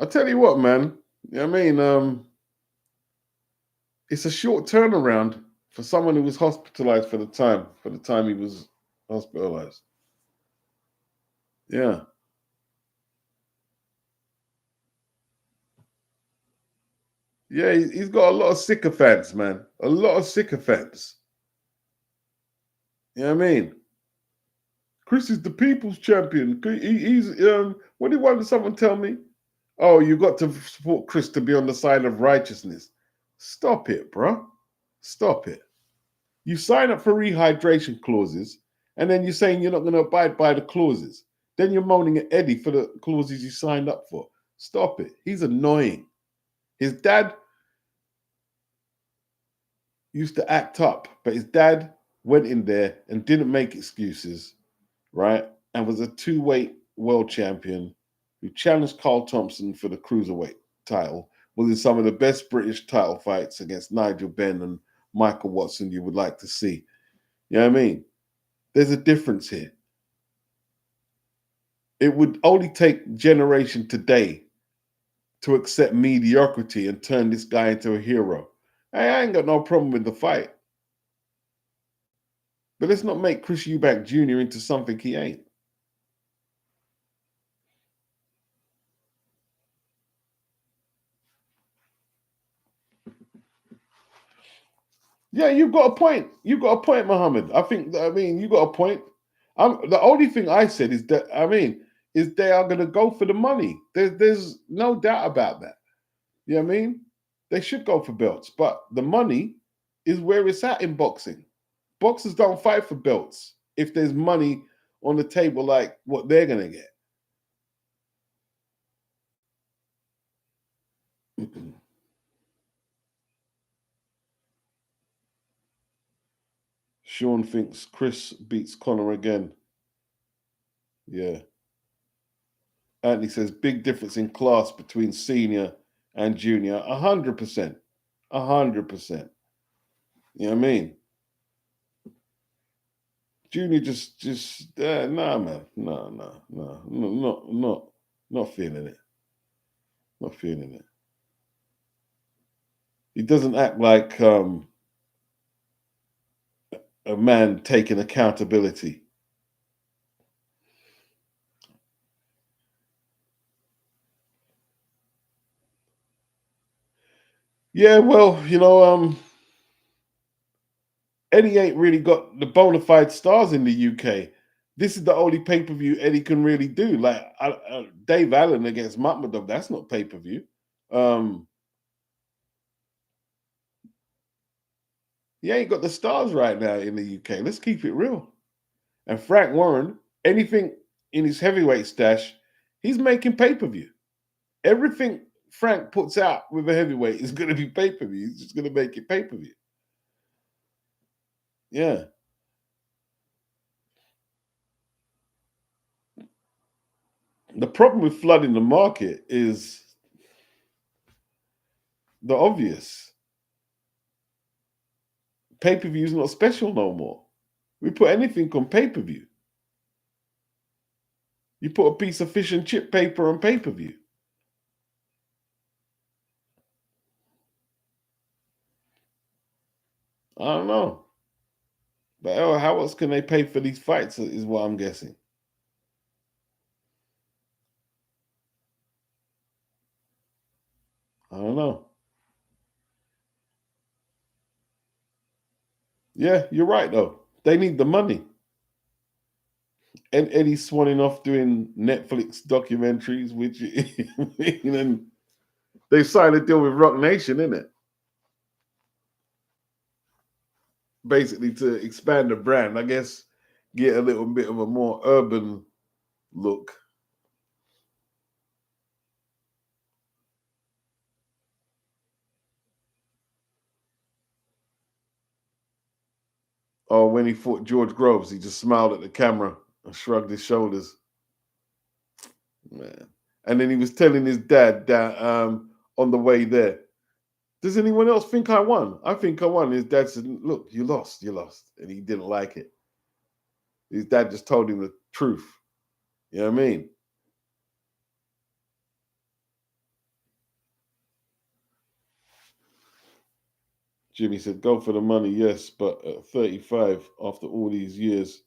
I tell you what, man. You know what I mean? It's a short turnaround for someone who was hospitalized for the time he was hospitalized. Yeah. Yeah, he's got a lot of sycophants, man. A lot of sycophants. You know what I mean? Chris is the people's champion. He's what did someone tell me? Oh, you got to support Chris to be on the side of righteousness. Stop it, bro. Stop it. You sign up for rehydration clauses, and then you're saying you're not going to abide by the clauses. Then you're moaning at Eddie for the clauses you signed up for. Stop it. He's annoying. His dad used to act up, but his dad went in there and didn't make excuses, right? And was a two-weight world champion who challenged Carl Thompson for the cruiserweight title. Was in some of the best British title fights against Nigel Benn and Michael Watson you would like to see. You know what I mean? There's a difference here. It would only take generation today to accept mediocrity and turn this guy into a hero. Hey, I ain't got no problem with the fight. But let's not make Chris Eubank Jr. into something he ain't. Yeah, you've got a point. You've got a point, Mohammed. I mean, you got a point. The only thing I said is that, is they are going to go for the money. There's no doubt about that. You know what I mean? They should go for belts, but the money is where it's at in boxing. Boxers don't fight for belts if there's money on the table like what they're going to get. Sean thinks Chris beats Connor again. Yeah. Anthony says big difference in class between senior and junior. 100%. 100%. You know what I mean? Junior just nah, man. No, not feeling it. Not feeling it. He doesn't act like a man taking accountability. Yeah, well, Eddie ain't really got the bona fide stars in the UK. This is the only pay per view Eddie can really do. Like Dave Allen against Makhmudov, that's not pay per view. Um, he ain't got the stars right now in the UK. Let's keep it real. And Frank Warren, anything in his heavyweight stash, he's making pay per view. Everything Frank puts out with a heavyweight is going to be pay per view. He's just going to make it pay per view. Yeah. The problem with flooding the market is the obvious. Pay per view is not special no more. We put anything on pay per view. You put a piece of fish and chip paper on pay per view. I don't know. But how else can they pay for these fights? Is what I'm guessing. I don't know. Yeah, you're right though. They need the money. And Eddie's swanning off doing Netflix documentaries, which and they signed a deal with Rock Nation, isn't it? Basically to expand the brand, I guess, get a little bit of a more urban look. Or when he fought George Groves, he just smiled at the camera and shrugged his shoulders. Man. And then he was telling his dad that on the way there, does anyone else think I won? I think I won. His dad said, look, you lost, you lost. And he didn't like it. His dad just told him the truth. You know what I mean? Jimmy said, "Go for the money, yes, but at 35, after all these years,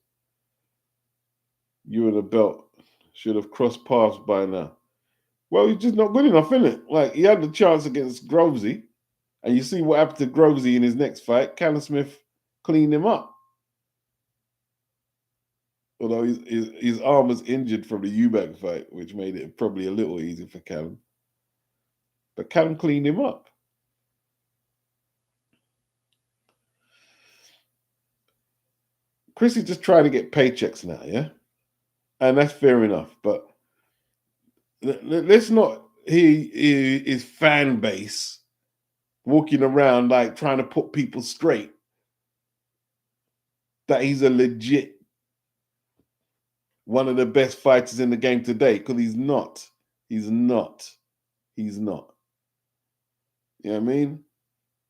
you and the belt should have crossed paths by now." Well, he's just not good enough, isn't it? Like, he had the chance against Grovesy, and you see what happened to Grovesy in his next fight. Callum Smith cleaned him up. Although his arm was injured from the Eubank fight, which made it probably a little easier for Callum. But Callum cleaned him up. Chris is just trying to get paychecks now, yeah? And that's fair enough. But let's not hear his fan base walking around like trying to put people straight that he's a legit one of the best fighters in the game today, because he's not. He's not. He's not. You know what I mean?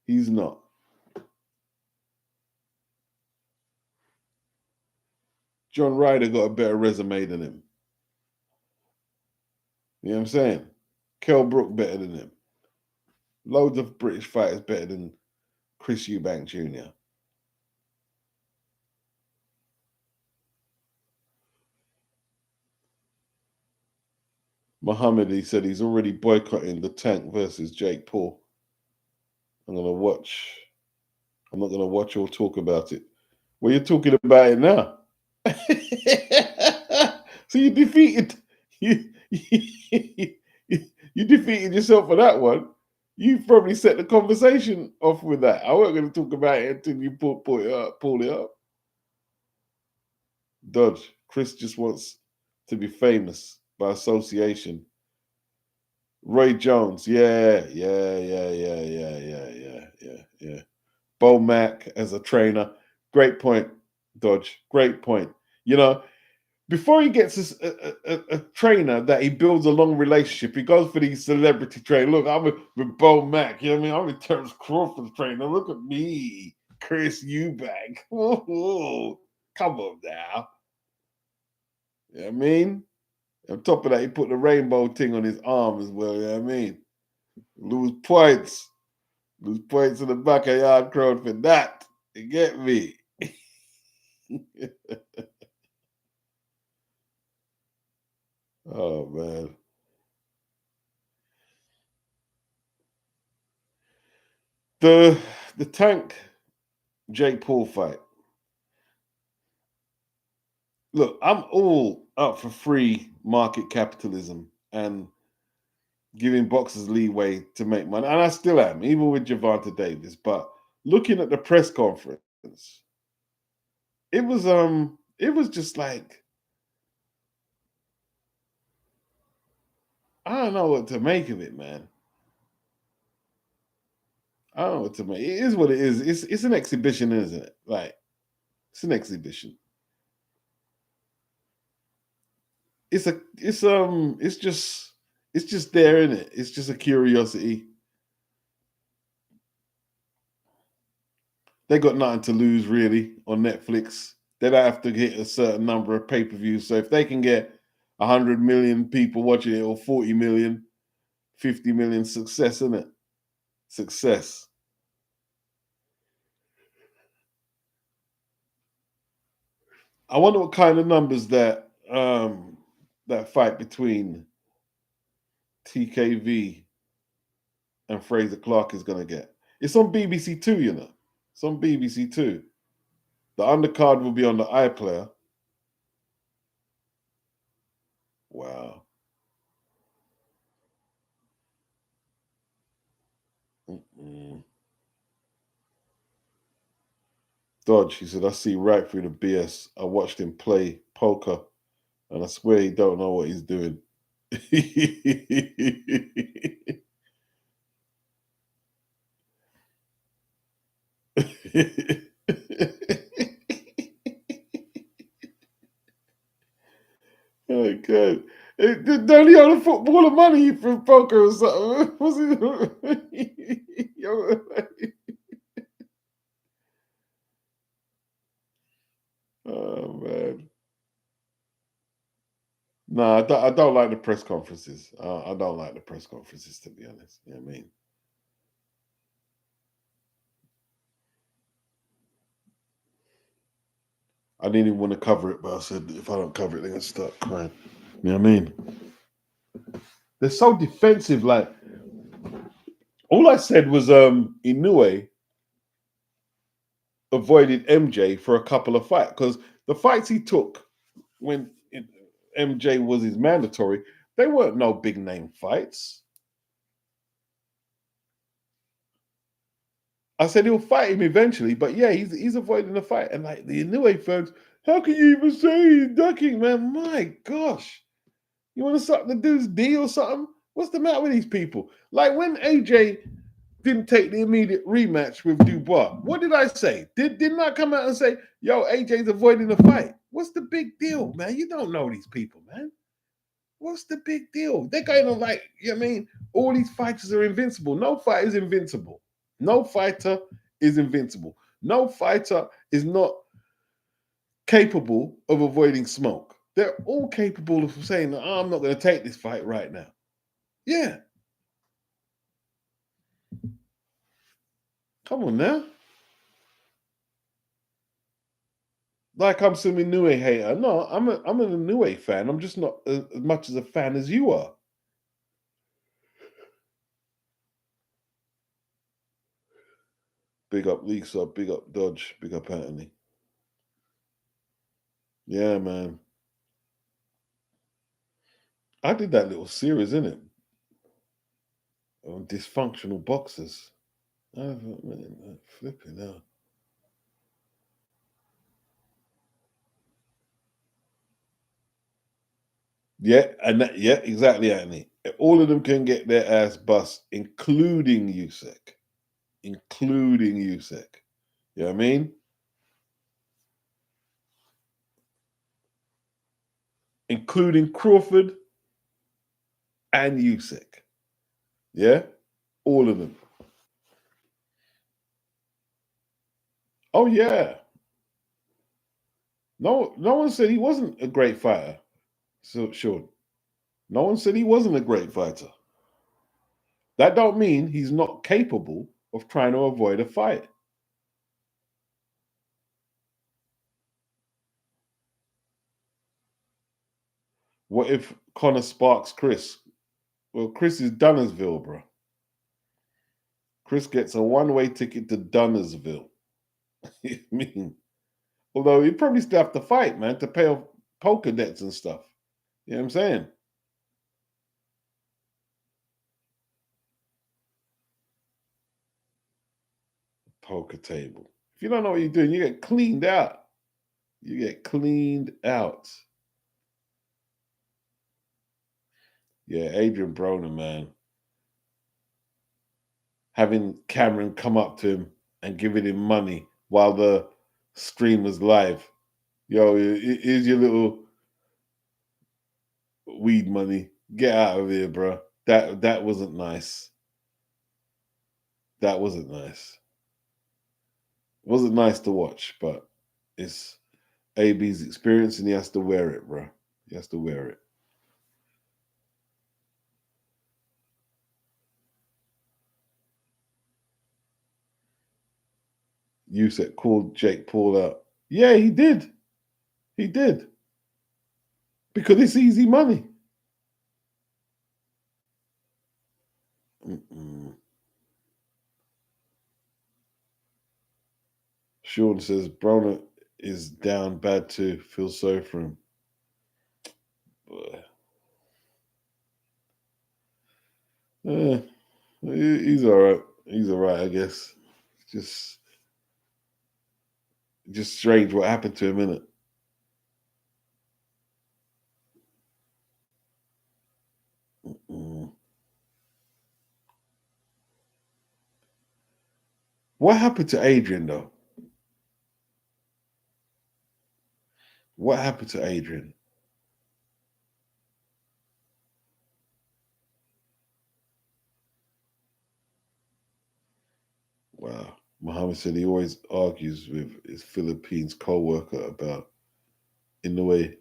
He's not. John Ryder got a better resume than him. You know what I'm saying? Kell Brook better than him. Loads of British fighters better than Chris Eubank Jr. Muhammad, he said he's already boycotting the Tank versus Jake Paul. I'm gonna watch. I'm not gonna watch or talk about it. Well, you're talking about it now. So you defeated you defeated yourself for that one. You probably set the conversation off with that. I wasn't going to talk about it until you pull it up. Dodge. Chris just wants to be famous by association. Roy Jones. Yeah. Bo Mack as a trainer. Great point, Dodge. Great point. You know, before he gets a trainer that he builds a long relationship, he goes for these celebrity trainers. Look, I'm with Bo Mack. You know what I mean? I'm with Terrence Crawford's trainer. Look at me, Chris Eubank. Whoa, come on now. You know what I mean? On top of that, he put the rainbow thing on his arm as well. You know what I mean? Lose points. Lose points in the backyard crowd for that. You get me? Oh, man. The Tank Jake Paul fight. Look, I'm all up for free market capitalism and giving boxers leeway to make money, and I still am, even with Gervonta Davis. But looking at the press conference, it was just like, I don't know what to make of it, man. I don't know what to make. It is what it is. It's an exhibition, isn't it? Like, it's an exhibition. It's just there, isn't it? It's just a curiosity. They got nothing to lose really on Netflix. They don't have to hit a certain number of pay-per-views. So if they can get 100 million people watching it, or 40 million, 50 million, success, isn't it? Success. I wonder what kind of numbers that fight between TKV and Fraser Clark is going to get. It's on BBC Two, you know. It's on BBC Two. The undercard will be on the iPlayer. Wow. Mm-mm. Dodge, he said, I see right through the BS. I watched him play poker, and I swear he don't know what he's doing. Oh, God. Don't he own a footballer money from poker or something? Was it? Oh, man. No, I don't like the press conferences. I don't like the press conferences, to be honest. You know what I mean? I didn't even want to cover it, but I said if I don't cover it, they're gonna start crying. You know what I mean? They're so defensive. Like all I said was Inoue avoided MJ for a couple of fights because the fights he took when MJ was his mandatory, they weren't no big name fights. I said he'll fight him eventually, but yeah, he's avoiding the fight. And like the Inoue fans, how can you even say he's ducking, man? My gosh. You want to suck the dude's D or something? What's the matter with these people? Like when AJ didn't take the immediate rematch with Dubois, what did I say? Didn't I come out and say, yo, AJ's avoiding the fight? What's the big deal, man? You don't know these people, man. What's the big deal? They're going on like, you know what I mean? All these fighters are invincible. No fighter is invincible. No fighter is invincible. No fighter is not capable of avoiding smoke. They're all capable of saying, oh, I'm not going to take this fight right now. Yeah. Come on now. Like I'm some Inoue hater. No, I'm an Inoue fan. I'm just not as much as a fan as you are. Big up Lisa, big up Dodge, big up Anthony. Yeah, man. I did that little series, innit? On dysfunctional boxers. Flipping out. Yeah, and yeah, exactly, Anthony. All of them can get their ass bust, including Usyk. Including Usyk. You know what I mean? Including Crawford and Usyk. Yeah? All of them. Oh yeah. No one said he wasn't a great fighter. So sure. No one said he wasn't a great fighter. That don't mean he's not capable of trying to avoid a fight. What if Connor sparks Chris? Well, Chris is Dunnersville, bro. Chris gets a one-way ticket to Dunnersville. I mean, although he'd probably still have to fight, man, to pay off poker debts and stuff. You know what I'm saying? Poker table. If you don't know what you're doing, you get cleaned out. You get cleaned out. Yeah, Adrian Broner, man. Having Cameron come up to him and giving him money while the stream was live. Yo, here's your little weed money. Get out of here, bro. That wasn't nice. That wasn't nice. It wasn't nice to watch, but it's AB's experience and he has to wear it, bro. He has to wear it. You said called Jake Paul out. Yeah, he did. He did. Because it's easy money. Mm-mm. Sean says Broner is down bad too. Feel sorry for him. Eh, he's all right. He's all right, I guess. Just just strange what happened to him, innit? Mm. What happened to Adrian though? What happened to Adrian? Wow. Muhammad said he always argues with his Philippines co-worker about Inoue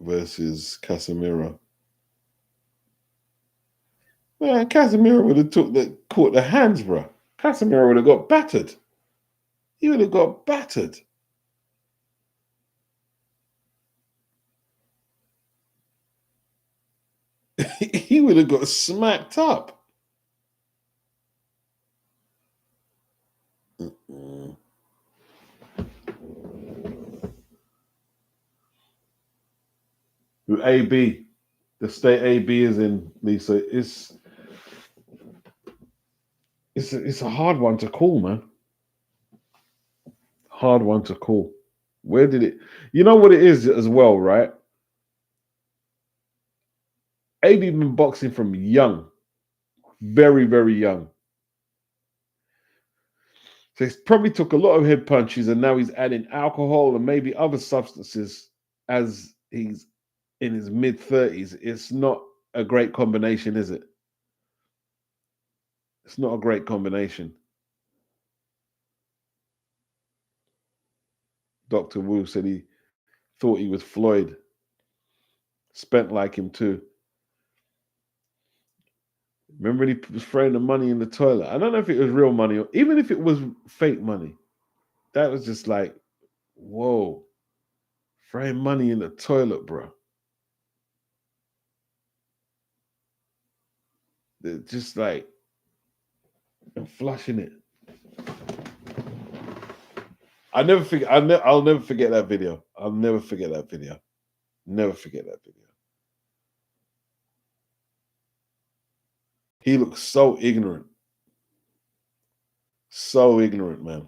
versus Casemiro. Man, Casemiro would have caught the hands, bro. Casemiro would have got battered. He would have got battered. he would have got smacked up. Mm-mm. With AB, the state AB is in, Lisa. It's a hard one to call, man. Hard one to call. Where did it? You know what it is as well, right? AB been boxing from young, very very young. So he's probably took a lot of head punches, and now he's adding alcohol and maybe other substances as he's in his mid 30s. It's not a great combination, is it? It's not a great combination. Dr. Wu said he thought he was Floyd, spent like him too. Remember when he was throwing the money in the toilet? I don't know if it was real money or even if it was fake money. That was just like, whoa, throwing money in the toilet, bro. Just like and flushing it. I'll never forget that video. I'll never forget that video. Never forget that video. He looks so ignorant. So ignorant, man.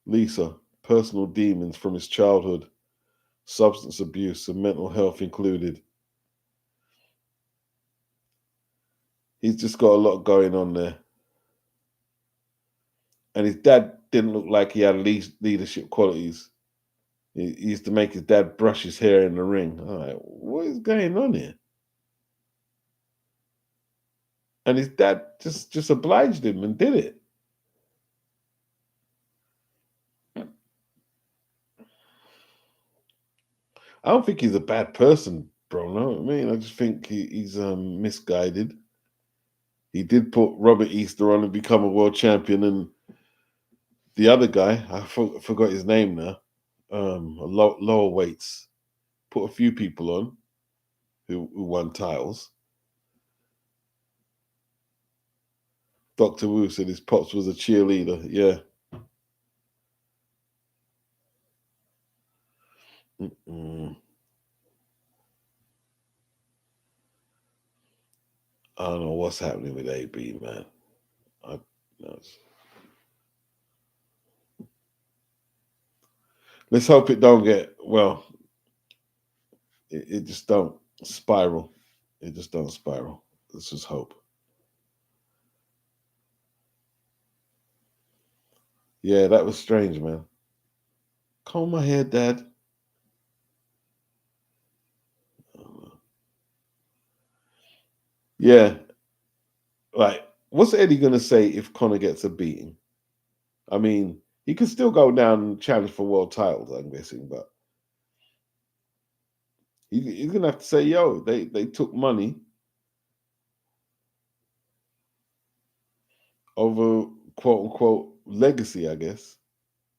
Lisa, personal demons from his childhood, substance abuse and mental health included. He's just got a lot going on there. And his dad didn't look like he had leadership qualities. He used to make his dad brush his hair in the ring. I'm like, what is going on here? And his dad just obliged him and did it. I don't think he's a bad person, bro. No, I mean, I just think he's misguided. He did put Robert Easter on and become a world champion, and the other guy, I forgot his name now, lower weights, put a few people on who won titles. Dr. Wu said his pops was a cheerleader. Yeah. Mm-mm. I don't know what's happening with AB, man. I, no, let's hope it don't get well. It just don't spiral. It just don't spiral. Let's just hope. Yeah, that was strange, man. Comb my hair, Dad. Yeah, like what's Eddie gonna say if Connor gets a beating? I mean, he could still go down and challenge for world titles, I'm guessing, but he's gonna have to say, "Yo, they took money over quote unquote legacy, I guess."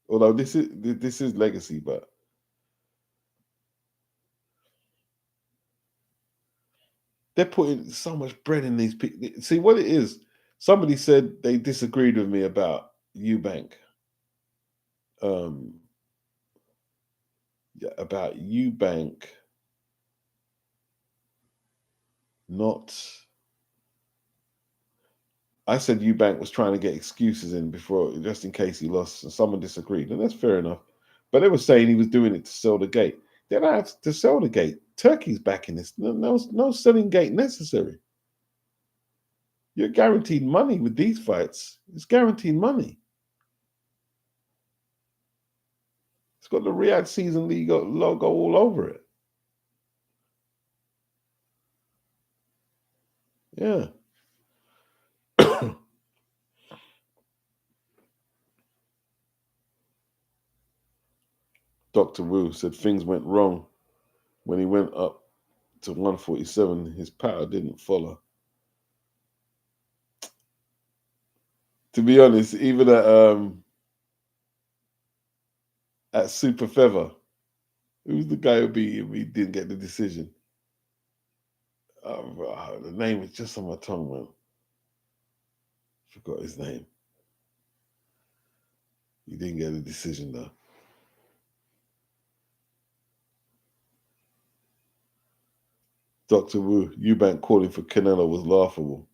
Although this is legacy, but they're putting so much bread in these people. See what it is. Somebody said they disagreed with me about Eubank. Um, yeah, about Eubank not. I said Eubank was trying to get excuses in before, just in case he lost, and someone disagreed, and that's fair enough. But they were saying he was doing it to sell the gate. They don't have to sell the gate. Turkey's backing this. No selling gate necessary. You're guaranteed money with these fights. It's guaranteed money. It's got the Riyadh Season League logo all over it. Yeah. Dr. Wu said things went wrong when he went up to 147. His power didn't follow. To be honest, even at Super Feather, Who's the guy who beat him? He didn't get the decision. The name is just on my tongue, man. Forgot his name. He didn't get a decision though. Dr. Wu, Eubank calling for Canelo was laughable.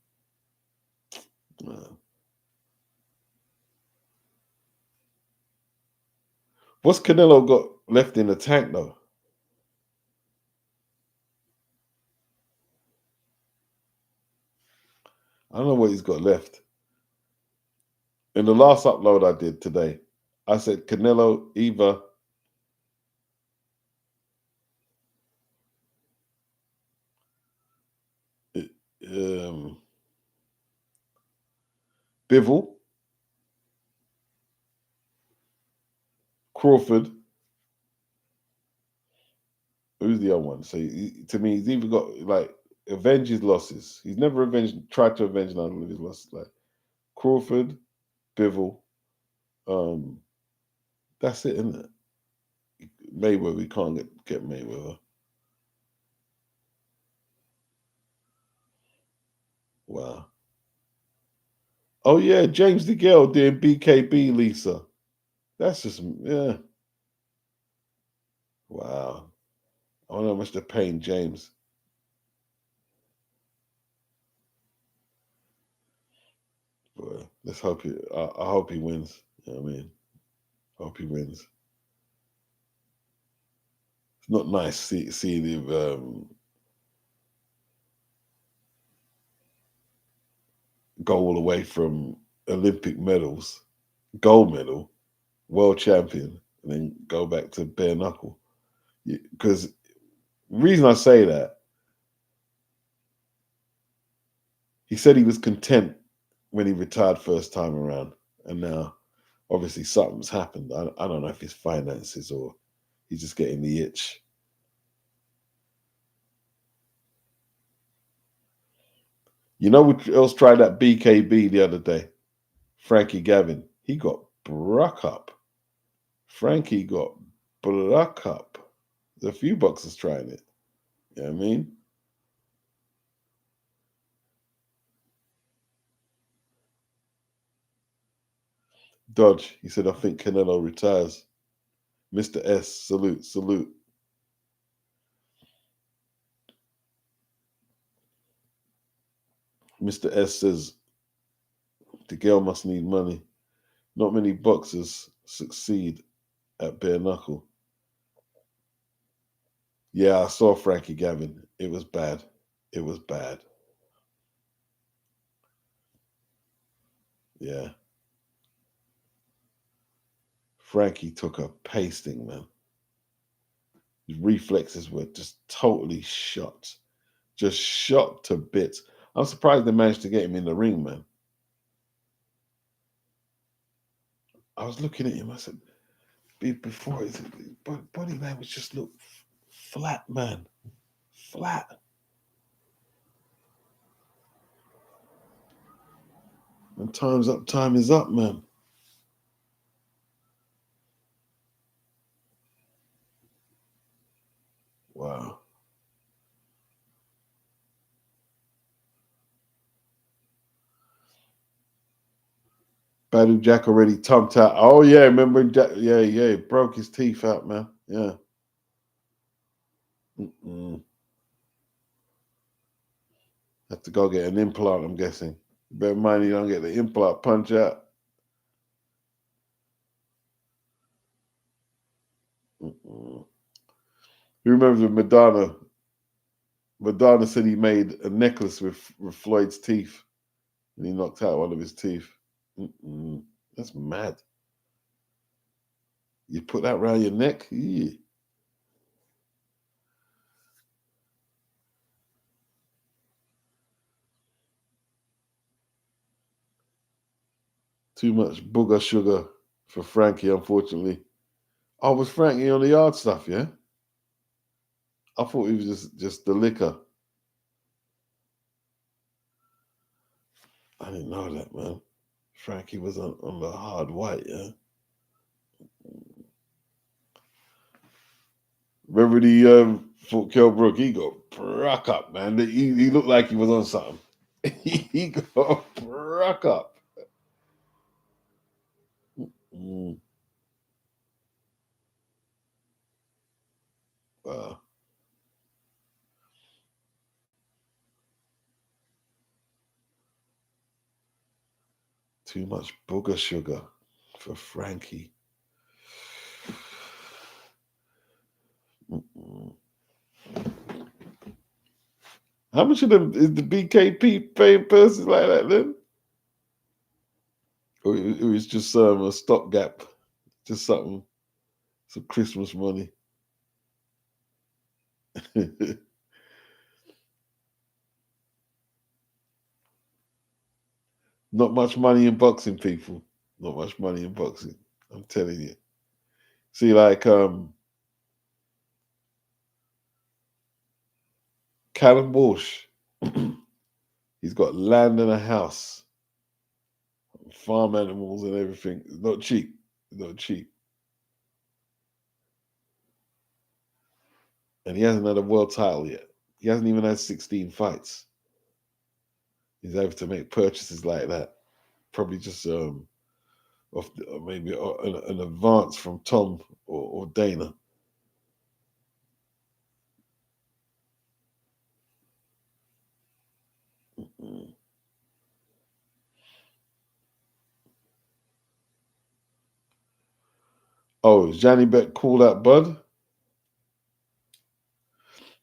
What's Canelo got left in the tank though? I don't know what he's got left. In the last upload I did today, I said Canelo either Bivol, Crawford. Who's the other one? So to me, he's either got like avenge his losses. He's never tried to avenge none of his losses. Like Crawford, Bivol. That's it, isn't it? Mayweather, we can't get Mayweather. Wow. Oh yeah, James DeGale doing BKB, Lisa. That's just yeah. Wow. I wonder how much they're paying James. But let's hope he. I hope he wins. You know what I mean? I hope he wins. It's not nice seeing him go all the way from Olympic medals, gold medal, world champion, and then go back to bare knuckle. Because reason I say that, he said he was content when he retired first time around, and now obviously something's happened. I don't know if it's finances or he's just getting the itch. You know what else tried that BKB the other day? Frankie Gavin. He got bruck up. Frankie got bruck up. There's a few boxers trying it. You know what I mean? Dodge. He said, I think Canelo retires. Mr. S. Salute, salute. Mr. S says, the girl must need money. Not many boxers succeed at bare knuckle. Yeah, I saw Frankie Gavin. It was bad. It was bad. Yeah. Frankie took a pasting, man. His reflexes were just totally shot. Just shot to bits. I'm surprised they managed to get him in the ring, man. I was looking at him. I said, before his body language just looked flat, man. Flat. And time's up. Time is up, man. Wow. Badu Jack already tumped out. Oh yeah, remember Jack? Yeah, yeah, broke his teeth out, man. Yeah. Mm-mm. Have to go get an implant. I'm guessing. Bear in mind you don't get the implant punch out. Mm-mm. You remember Madonna? Madonna said he made a necklace with Floyd's teeth, and he knocked out one of his teeth. Mm-mm. That's mad. You put that around your neck? Yeah. Too much booger sugar for Frankie, unfortunately. Oh, was Frankie on the yard stuff? Yeah, I thought he was just the liquor. I didn't know that, man. Frankie was on the hard white. Yeah. Remember the Fort Kell Brook? He got bruck up, man. He looked like he was on something. He got bruck up. Mm, wow. Too much booger sugar for Frankie. Mm-mm. How much of them is the BKP paying persons like that then? Or it was just a stopgap, just something, some Christmas money. Not much money in boxing, people. Not much money in boxing. I'm telling you. See, like Callum Walsh, he's got land and a house, farm animals and everything. It's not cheap. It's not cheap. And he hasn't had a world title yet. He hasn't even had 16 fights. He's able to make purchases like that. Probably just maybe an advance from Tom or Dana. Mm. Oh, is Johnny Bet called out Bud?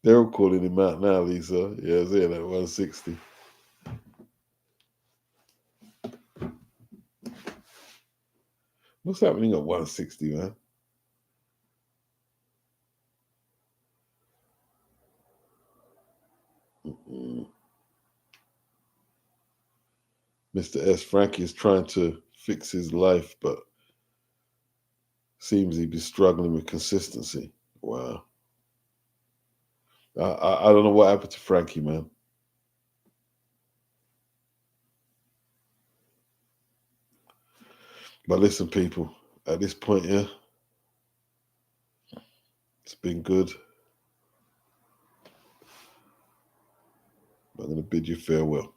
They're all calling him out now, Lisa. Yeah, it's in at 160. What's happening at 160, man? Mm. Mr. S. Frankie is trying to fix his life, but seems he'd be struggling with consistency. Wow. I don't know what happened to Frankie, man. But listen, people, at this point, yeah, it's been good. I'm going to bid you farewell.